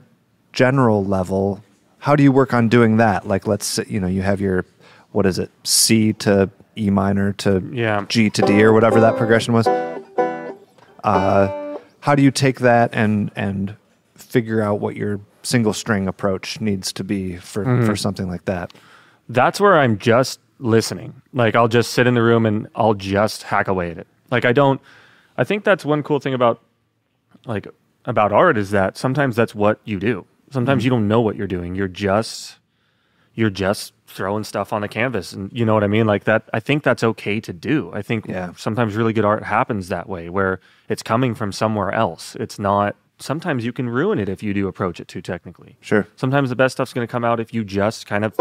general level. How do you work on doing that? Like, let's say, you have your, what is it, C to E minor to G to D or whatever that progression was. How do you take that and figure out what your single string approach needs to be for something like that? That's where I'm just listening. Like, I'll just sit in the room and I'll just hack away at it. Like, I think that's one cool thing about art is that sometimes that's what you do. Sometimes you don't know what you're doing. You're you're just throwing stuff on the canvas, and you know what I mean? Like that, I think that's okay to do. I think sometimes really good art happens that way, where it's coming from somewhere else. It's not, sometimes you can ruin it if you do approach it too technically. Sure. Sometimes the best stuff's going to come out if you just kind of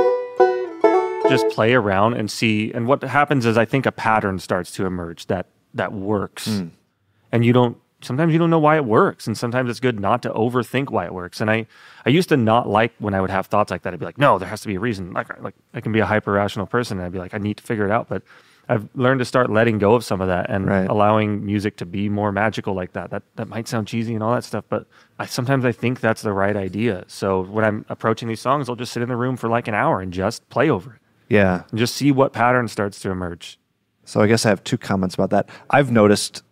just play around and see. And what happens is I think a pattern starts to emerge that works. And sometimes you don't know why it works. And sometimes it's good not to overthink why it works. And I used to not like when I would have thoughts like that. I'd be like, no, there has to be a reason. Like I can be a hyper rational person and I'd be like, I need to figure it out. But I've learned to start letting go of some of that and allowing music to be more magical like that. That might sound cheesy and all that stuff, but sometimes I think that's the right idea. So when I'm approaching these songs, I'll just sit in the room for like an hour and just play over it. Yeah. And just see what pattern starts to emerge. So I guess I have 2 comments about that. I've noticed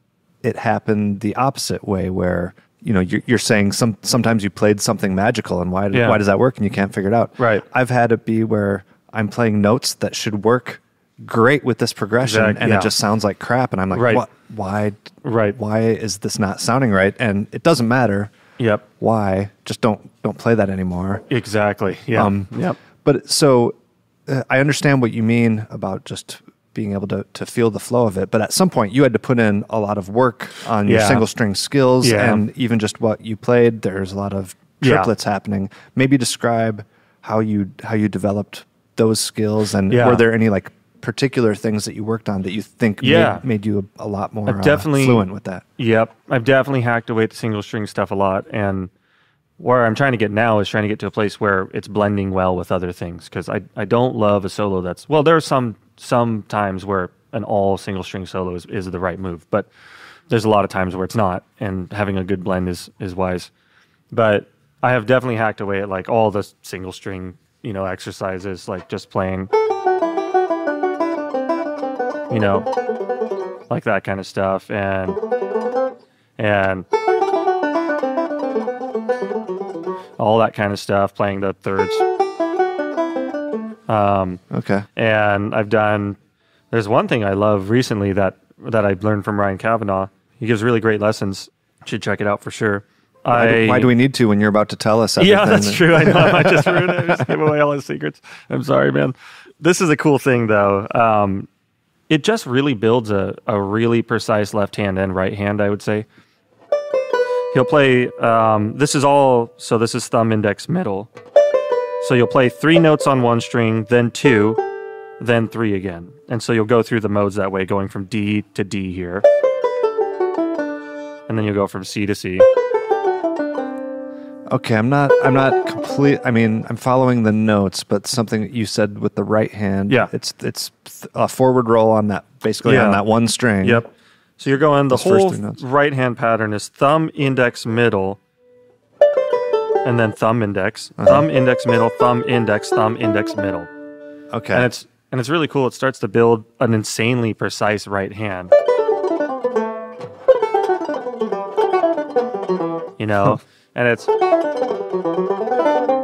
it happened the opposite way, where you're saying sometimes you played something magical, and why does that work, and you can't figure it out. Right. I've had it be where I'm playing notes that should work great with this progression, and it just sounds like crap, and I'm like, what? Why? Right. Why is this not sounding right? And it doesn't matter. Yep. Why? Just don't play that anymore. Exactly. Yeah. Yep. But so I understand what you mean about just being able to feel the flow of it. But at some point you had to put in a lot of work on your single string skills and even just what you played. There's a lot of triplets happening. Maybe describe how you developed those skills, and were there any like particular things that you worked on that you think made you a lot more fluent with that? Yep. I've definitely hacked away at the single string stuff a lot. And where I'm trying to get now is trying to get to a place where it's blending well with other things. Because I don't love a solo that's, well, there are some times where an all single string solo is the right move, but there's a lot of times where it's not, and having a good blend is wise. But I have definitely hacked away at like all the single string, exercises, like just playing, like that kind of stuff, and all that kind of stuff, playing the thirds. Okay. And there's one thing I love recently that I've learned from Ryan Kavanaugh. He gives really great lessons. You should check it out for sure. Why do we need to when you're about to tell us everything? Yeah, that's true. I know. I might just ruin it. I just give away all his secrets. I'm sorry, man. This is a cool thing, though. It just really builds a really precise left hand and right hand, I would say. He'll play, this is thumb, index, middle. So you'll play 3 notes on one string, then 2, then 3 again. And so you'll go through the modes that way, going from D to D here. And then you'll go from C to C. Okay, I'm not complete. I mean, I'm following the notes, but something that you said with the right hand, it's a forward roll on that, basically on that one string. Yep. So you're going, the whole right hand pattern is thumb, index, middle, and then thumb, index, thumb, index, middle, thumb, index, middle. Okay. And it's really cool. It starts to build an insanely precise right hand. And it's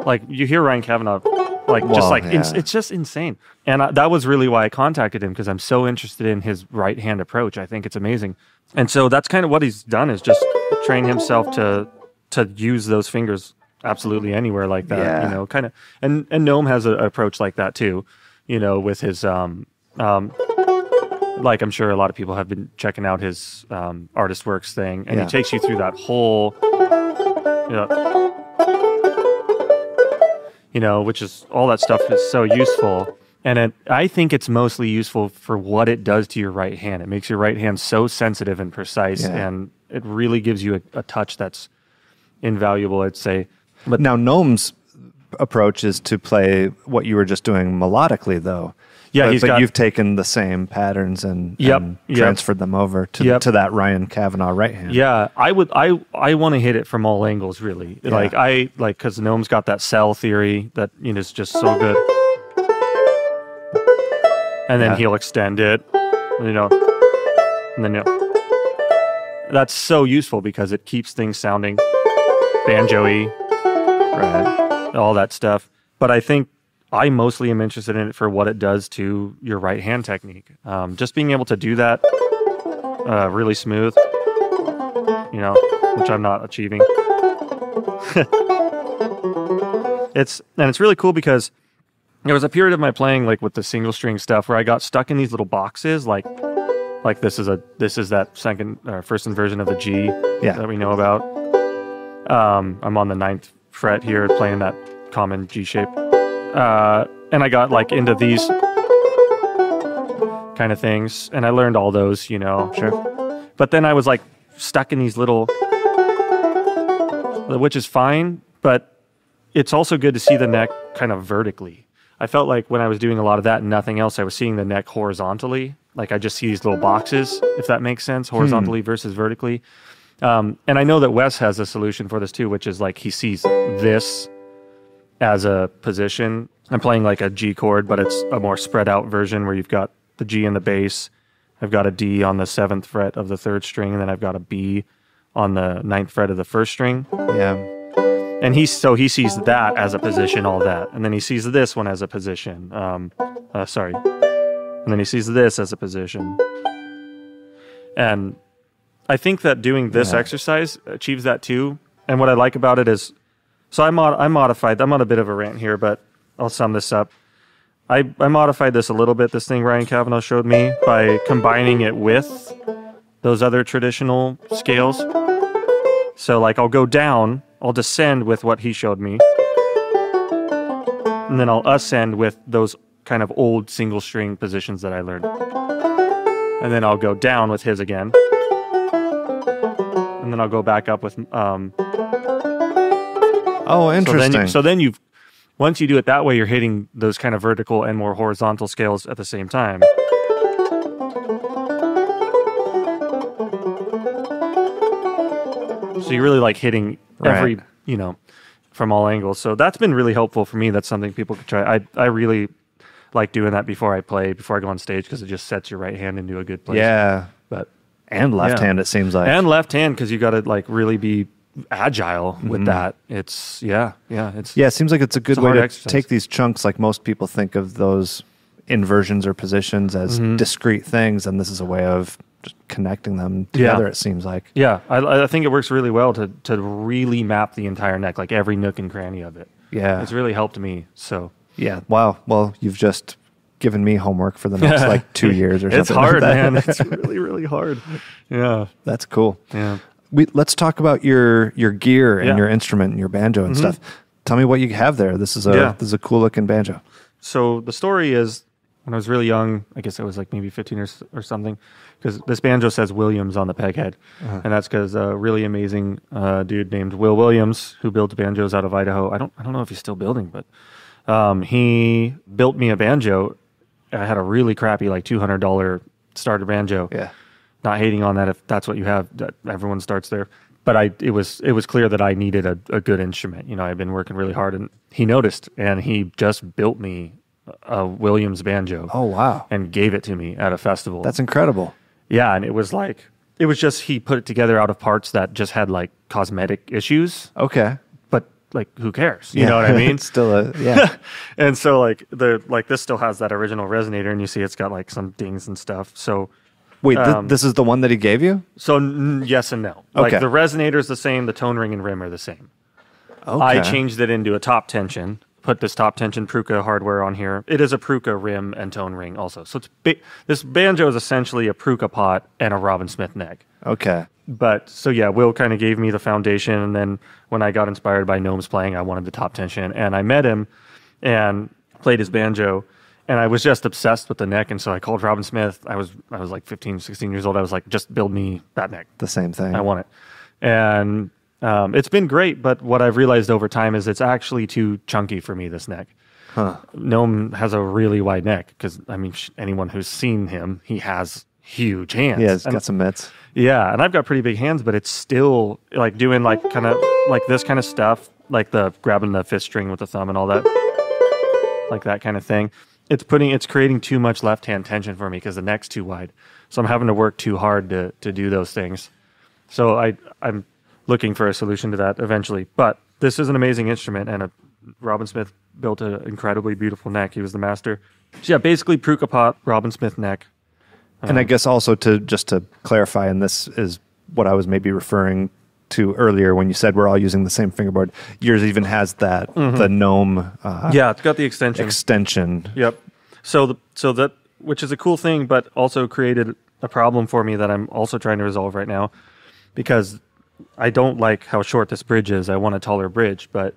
like you hear Ryan Kavanaugh, it's just insane. And that was really why I contacted him, because I'm so interested in his right hand approach. I think it's amazing. And so that's kind of what he's done, is just train himself to use those fingers absolutely anywhere like that. Kind of. And Gnome has an approach like that too. With his like I'm sure a lot of people have been checking out his Artist Works thing, and he takes you through that whole. Which is, all that stuff is so useful. And I think it's mostly useful for what it does to your right hand. It makes your right hand so sensitive and precise, and it really gives you a touch that's invaluable, I'd say. But now Gnome's approach is to play what you were just doing melodically, though. Yeah, but you've taken the same patterons and transferred them over to that Ryan Kavanaugh right hand. Yeah, I want to hit it from all angles, really. Yeah. Because Gnome's got that cell theory that is just so good, and then he'll extend it, and then that's so useful because it keeps things sounding banjo-y, right? All that stuff. But I think I mostly am interested in it for what it does to your right hand technique. Just being able to do that really smooth, which I'm not achieving. It's really cool because There was a period of my playing like with the single string stuff where I got stuck in these little boxes, like this is that first inversion of the G that we know about. I'm on the 9th fret here playing that common G shape. And I got like into these kind of things, and I learned all those, you know. Sure. But then I was like stuck in these little, which is fine, but it's also good to see the neck kind of vertically. I felt like when I was doing a lot of that and nothing else, I was seeing the neck horizontally. Like I just see these little boxes, if that makes sense, horizontally versus vertically. And I know that Wes has a solution for this too, which is like he sees this as a position. I'm playing like a G chord, but it's a more spread out version where you've got the G in the bass. I've got a D on the 7th fret of the 3rd string, and then I've got a B on the 9th fret of the 1st string. Yeah. And he sees that as a position, all that. And then he sees this one as a position. And then he sees this as a position. And I think that doing this exercise achieves that too. And what I like about it is, so I modified, I'm on a bit of a rant here, but I'll sum this up. I modified this a little bit, this thing Ryan Cavanaugh showed me, by combining it with those other traditional scales. So like I'll go down, I'll descend with what he showed me, and then I'll ascend with those kind of old single string positions that I learned. And then I'll go down with his again. And then I'll go back up with Oh, interesting. So then you've, once you do it that way, you're hitting those kind of vertical and more horizontal scales at the same time. So you're really like hitting every, you know, from all angles. So that's been really helpful for me. That's something people could try. I really like doing that before I play, before I go on stage, because it just sets your right hand into a good place. Yeah. But and left hand, it seems like. And left hand, because you got to like really be agile with that. It's it seems like it's a good way to exercise. take these chunks. Like most people think of those inversions or positions as discrete things, and this is a way of just connecting them together. It seems like. Yeah, I think it works really well to really map the entire neck, like every nook and cranny of it. Yeah, it's really helped me. So yeah, wow. Well, you've just given me homework for the next like 2 years or something. It's hard, like man. It's really, really hard. Yeah, that's cool. Yeah. Let's talk about your gear and your instrument and your banjo and stuff. Tell me what you have there. This is a cool looking banjo. So the story is, when I was really young, I guess I was like maybe 15 or something, because this banjo says Williams on the peg head. And that's because a really amazing dude named Will Williams, who builds banjos out of Idaho. I don't know if he's still building, but he built me a banjo. I had a really crappy like $200 starter banjo. Yeah. Not hating on that if that's what you have. Everyone starts there. But it was clear that I needed a good instrument. You know, I've been working really hard, and he noticed, and he just built me a Williams banjo. Oh, wow. And gave it to me at a festival. That's incredible. Yeah, and it was just he put it together out of parts that just had like cosmetic issues. Okay. But like, who cares? You know what I mean? It's still yeah. And so like this still has that original resonator, and you see it's got like some dings and stuff. So wait, this is the one that he gave you? So yes and no. Okay. Like the resonator is the same, the tone ring and rim are the same. Okay. I changed it into a top tension, put this top tension Pruka hardware on here. It is a Pruka rim and tone ring also. So this banjo is essentially a Pruka pot and a Robin Smith neck. Okay. But so yeah, Will kind of gave me the foundation, and then when I got inspired by Gnome's playing, I wanted the top tension, and I met him and played his banjo, and I was just obsessed with the neck, and so I called Robin Smith. I was like 15, 16 years old. I was like, just build me that neck. The same thing. I want it. And it's been great, but what I've realized over time is it's actually too chunky for me, this neck. Huh. Gnome has a really wide neck, because I mean, anyone who's seen him, he has huge hands. Yeah, it's got some mitts. Yeah, and I've got pretty big hands, but it's still like doing like kind of like this kind of stuff, like the grabbing the fifth string with the thumb and all that, like that kind of thing. It's creating too much left hand tension for me because the neck's too wide. So I'm having to work too hard to do those things. So I'm looking for a solution to that eventually. But this is an amazing instrument, and Robin Smith built an incredibly beautiful neck. He was the master. So yeah, basically Pruka pot, Robin Smith neck. And I guess also to clarify, and this is what I was maybe referring to earlier when you said we're all using the same fingerboard. Yours even has that the gnome. Yeah, it's got the extension. Yep. So that, which is a cool thing, but also created a problem for me that I'm also trying to resolve right now, because I don't like how short this bridge is. I want a taller bridge, but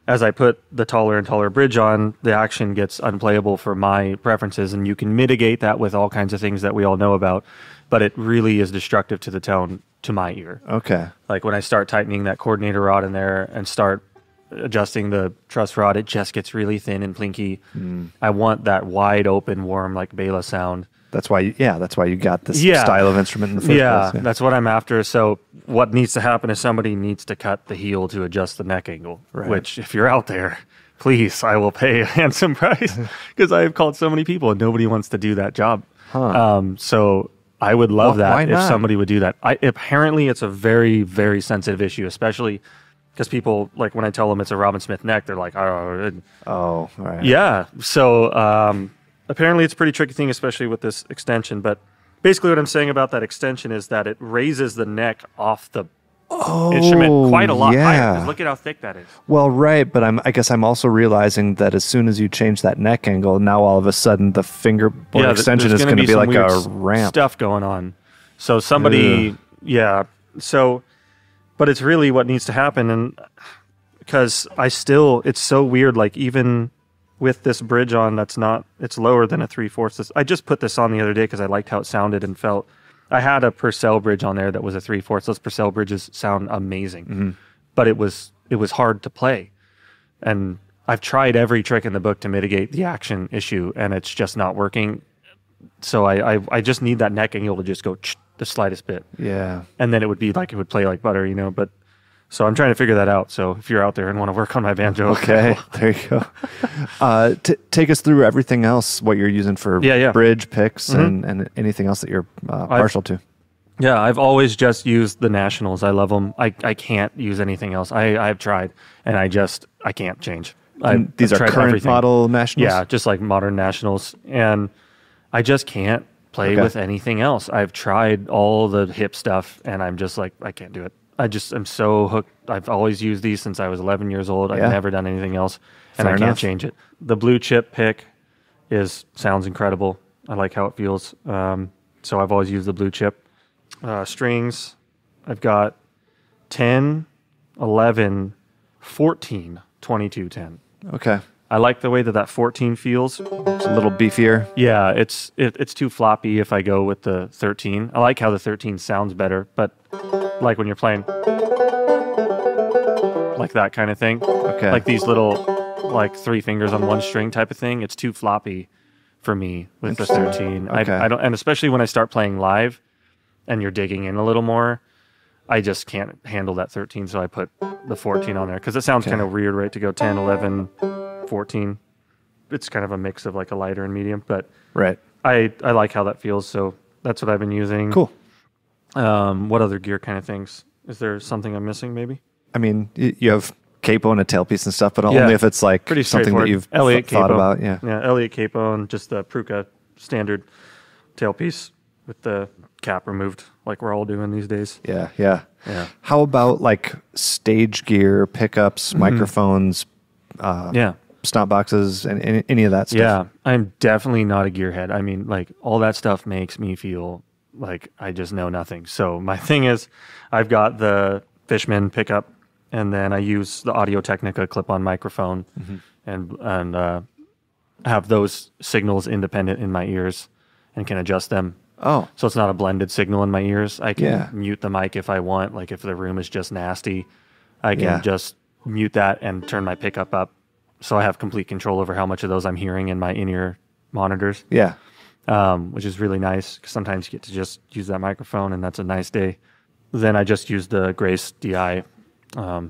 as I put the taller and taller bridge on, the action gets unplayable for my preferences, and you can mitigate that with all kinds of things that we all know about, but it really is destructive to the tone to my ear. Okay. Like when I start tightening that coordinator rod in there and start adjusting the truss rod, it just gets really thin and plinky. I want that wide open, warm, like Bela sound. That's why you got this style of instrument in the first place. Yeah, that's what I'm after. So what needs to happen is somebody needs to cut the heel to adjust the neck angle, which if you're out there, please, I will pay a handsome price, because I have called so many people and nobody wants to do that job. So I would love that if somebody would do that. Apparently it's a very, very sensitive issue, especially because people, like when I tell them it's a Robin Smith neck, they're like, oh, right. Yeah. So apparently it's a pretty tricky thing, especially with this extension. But basically what I'm saying about that extension is that it raises the neck off the instrument quite a lot higher, because look at how thick that is. Well, right, but I guess I'm also realizing that as soon as you change that neck angle, now all of a sudden the fingerboard extension is going to be like a ramp. Stuff going on. So somebody, but it's really what needs to happen, and because it's so weird. Like even with this bridge on, it's lower than a 3/4. I just put this on the other day because I liked how it sounded and felt. I had a Purcell bridge on there that was a 3/4. Those Purcell bridges sound amazing, but it was hard to play, and I've tried every trick in the book to mitigate the action issue, and it's just not working. So I just need that neck angle to just go the slightest bit, and then it would be like it would play like butter, But so I'm trying to figure that out. So if you're out there and want to work on my banjo, okay, there you go. Take us through everything else, what you're using for bridge picks and anything else that you're partial to. Yeah, I've always just used the Nationals. I love them. I can't use anything else. I've tried, and I can't change. These are current model Nationals? Yeah, just like modern Nationals. And I just can't play with anything else. I've tried all the hip stuff, and I'm just like, I can't do it. I'm so hooked. I've always used these since I was 11 years old. I've never done anything else, and I can't change it. The blue chip pick sounds incredible. I like how it feels. So I've always used the blue chip. Strings, I've got 10, 11, 14, 22, 10. Okay. I like the way that 14 feels. It's a little beefier. Yeah, it's too floppy if I go with the 13. I like how the 13 sounds better, but like when you're playing like that kind of thing. Okay. Like these little like 3 fingers on one string type of thing. It's too floppy for me with the 13. Okay. I don't, and especially when I start playing live and you're digging in a little more, I just can't handle that 13, so I put the 14 on there because it sounds kind of weird, right, to go 10, 11, 14. It's kind of a mix of like a lighter and medium, but I like how that feels, so that's what I've been using. Cool. What other gear kind of things? Is there something I'm missing maybe? I mean, you have capo and a tailpiece and stuff, but only if it's like pretty something that you've thought about. Yeah, Elliott capo and just the Pruka standard tailpiece with the cap removed, like we're all doing these days. Yeah. How about like stage gear, pickups, microphones, stomp boxes, and any of that stuff? Yeah, I'm definitely not a gearhead. I mean, like all that stuff makes me feel like I just know nothing. So my thing is, I've got the Fishman pickup, and then I use the Audio-Technica clip-on microphone, and have those signals independent in my ears, and can adjust them. Oh, so it's not a blended signal in my ears. I can mute the mic if I want. Like if the room is just nasty, I can just mute that and turn my pickup up. So I have complete control over how much of those I'm hearing in my in-ear monitors. Yeah. Which is really nice because sometimes you get to just use that microphone and that's a nice day. Then I just use the Grace DI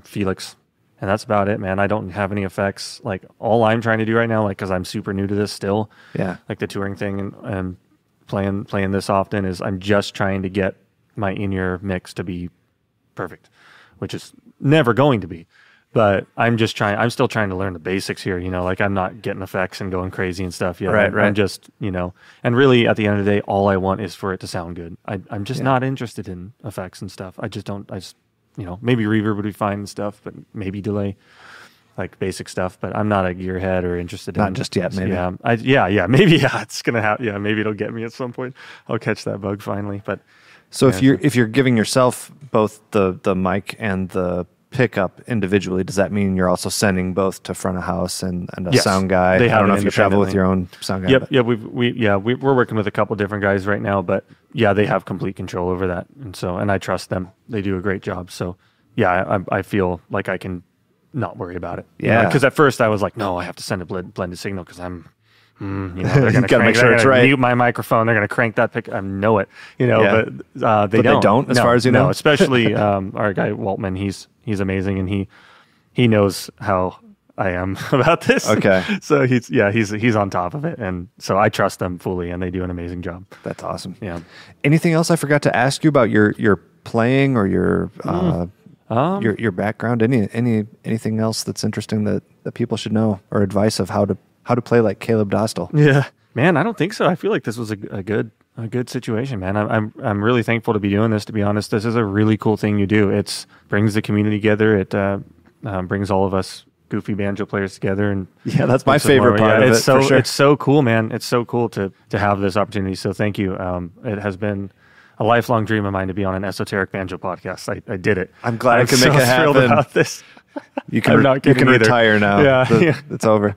Felix, and that's about it, man. I don't have any effects. Like all I'm trying to do right now, like because I'm super new to this still, like the touring thing and playing this often, is I'm just trying to get my in-ear mix to be perfect, which is never going to be. But I'm still trying to learn the basics here, like I'm not getting effects and going crazy and stuff yet. Right. I'm just, and really at the end of the day, all I want is for it to sound good. I'm just not interested in effects and stuff. I just maybe reverb would be fine and stuff, but maybe delay, like basic stuff. But I'm not a gearhead or interested in. Not just yet, maybe. Yeah, maybe. Yeah, it's gonna happen. Yeah, maybe it'll get me at some point. I'll catch that bug finally. But so if you're giving yourself both the mic and the pickup individually, does that mean you're also sending both to front of house and a Yes, sound guy? I don't know if you travel with your own sound guy. Yep. Yeah, we're working with a couple different guys right now, but yeah, they have complete control over that, and I trust them. They do a great job. So yeah, I feel like I can not worry about it. Yeah, because at first I was like, no, I have to send a blended signal because I'm. They're going to make sure it's right. Mute my microphone. They're going to crank that pick. I know it. But they don't. As far as you know, especially our guy Waltman. He's amazing, and he knows how I am about this. Okay. So he's on top of it, and so I trust them fully, and they do an amazing job. That's awesome. Yeah. Anything else I forgot to ask you about your playing or your background? Anything else that's interesting that people should know, or advice of how to play like Caleb Dostal? Yeah, man, I don't think so. I feel like this was a good situation, man. I'm really thankful to be doing this. To be honest, this is a really cool thing you do. It brings the community together. It brings all of us goofy banjo players together, and yeah, that's my favorite part of it. So for sure. It's so cool, man. It's so cool to have this opportunity. So thank you. It has been a lifelong dream of mine to be on an esoteric banjo podcast. I did it. I'm glad I could make it happen. Thrilled about this. You can retire now. Yeah, it's over.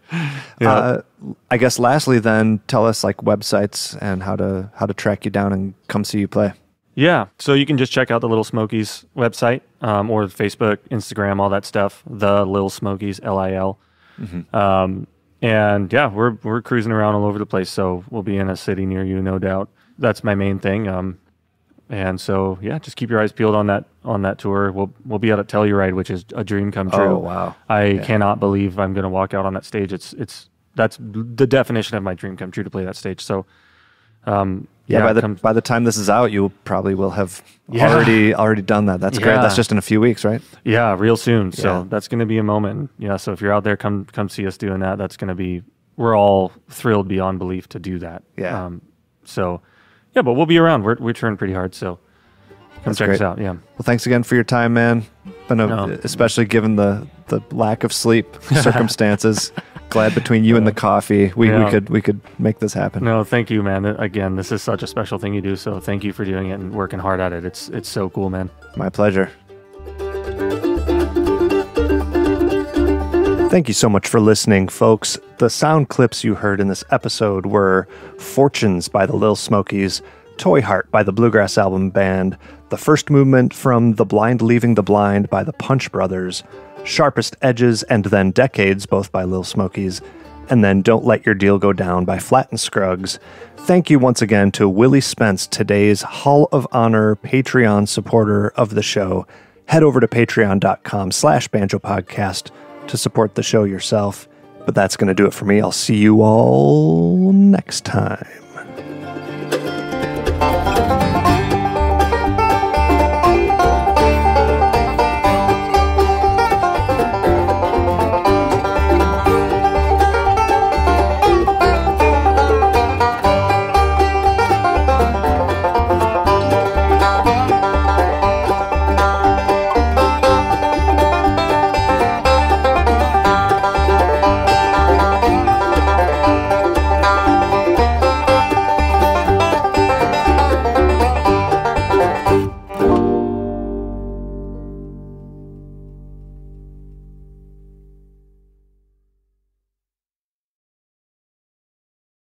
Yeah. I guess lastly, then tell us like websites and how to track you down and come see you play. Yeah, so you can just check out the Lil Smokies website or Facebook, Instagram, all that stuff. The Lil Smokies, LIL. Mm-hmm. And yeah, we're cruising around all over the place. So we'll be in a city near you, no doubt. That's my main thing. And so, yeah, just keep your eyes peeled on that tour. We'll be out at Telluride, which is a dream come true. Oh, wow. I cannot believe I'm going to walk out on that stage. That's the definition of my dream come true to play that stage. So, by the time this is out, you probably will have already done that. That's great. That's just in a few weeks, right? Yeah, real soon. So that's going to be a moment. Yeah. So if you're out there, come see us doing that. That's going to be. We're all thrilled beyond belief to do that. Yeah. Yeah, but we'll be around. We're touring pretty hard, so come check us out. Yeah. Well, thanks again for your time, man. Especially given the lack of sleep circumstances. Glad between you and the coffee, we could make this happen. No, thank you, man. Again, this is such a special thing you do. So thank you for doing it and working hard at it. It's so cool, man. My pleasure. Thank you so much for listening, folks. The sound clips you heard in this episode were Fortunes by the Lil Smokies, Toy Heart by the Bluegrass Album Band, the first movement from The Blind Leaving the Blind by the Punch Brothers, Sharpest Edges and then Decades, both by Lil Smokies, and then Don't Let Your Deal Go Down by Flat and Scruggs. Thank you once again to Willie Spence, today's Hall of Honor Patreon supporter of the show. Head over to patreon.com/banjopodcast to support the show yourself. But that's going to do it for me. I'll see you all next time.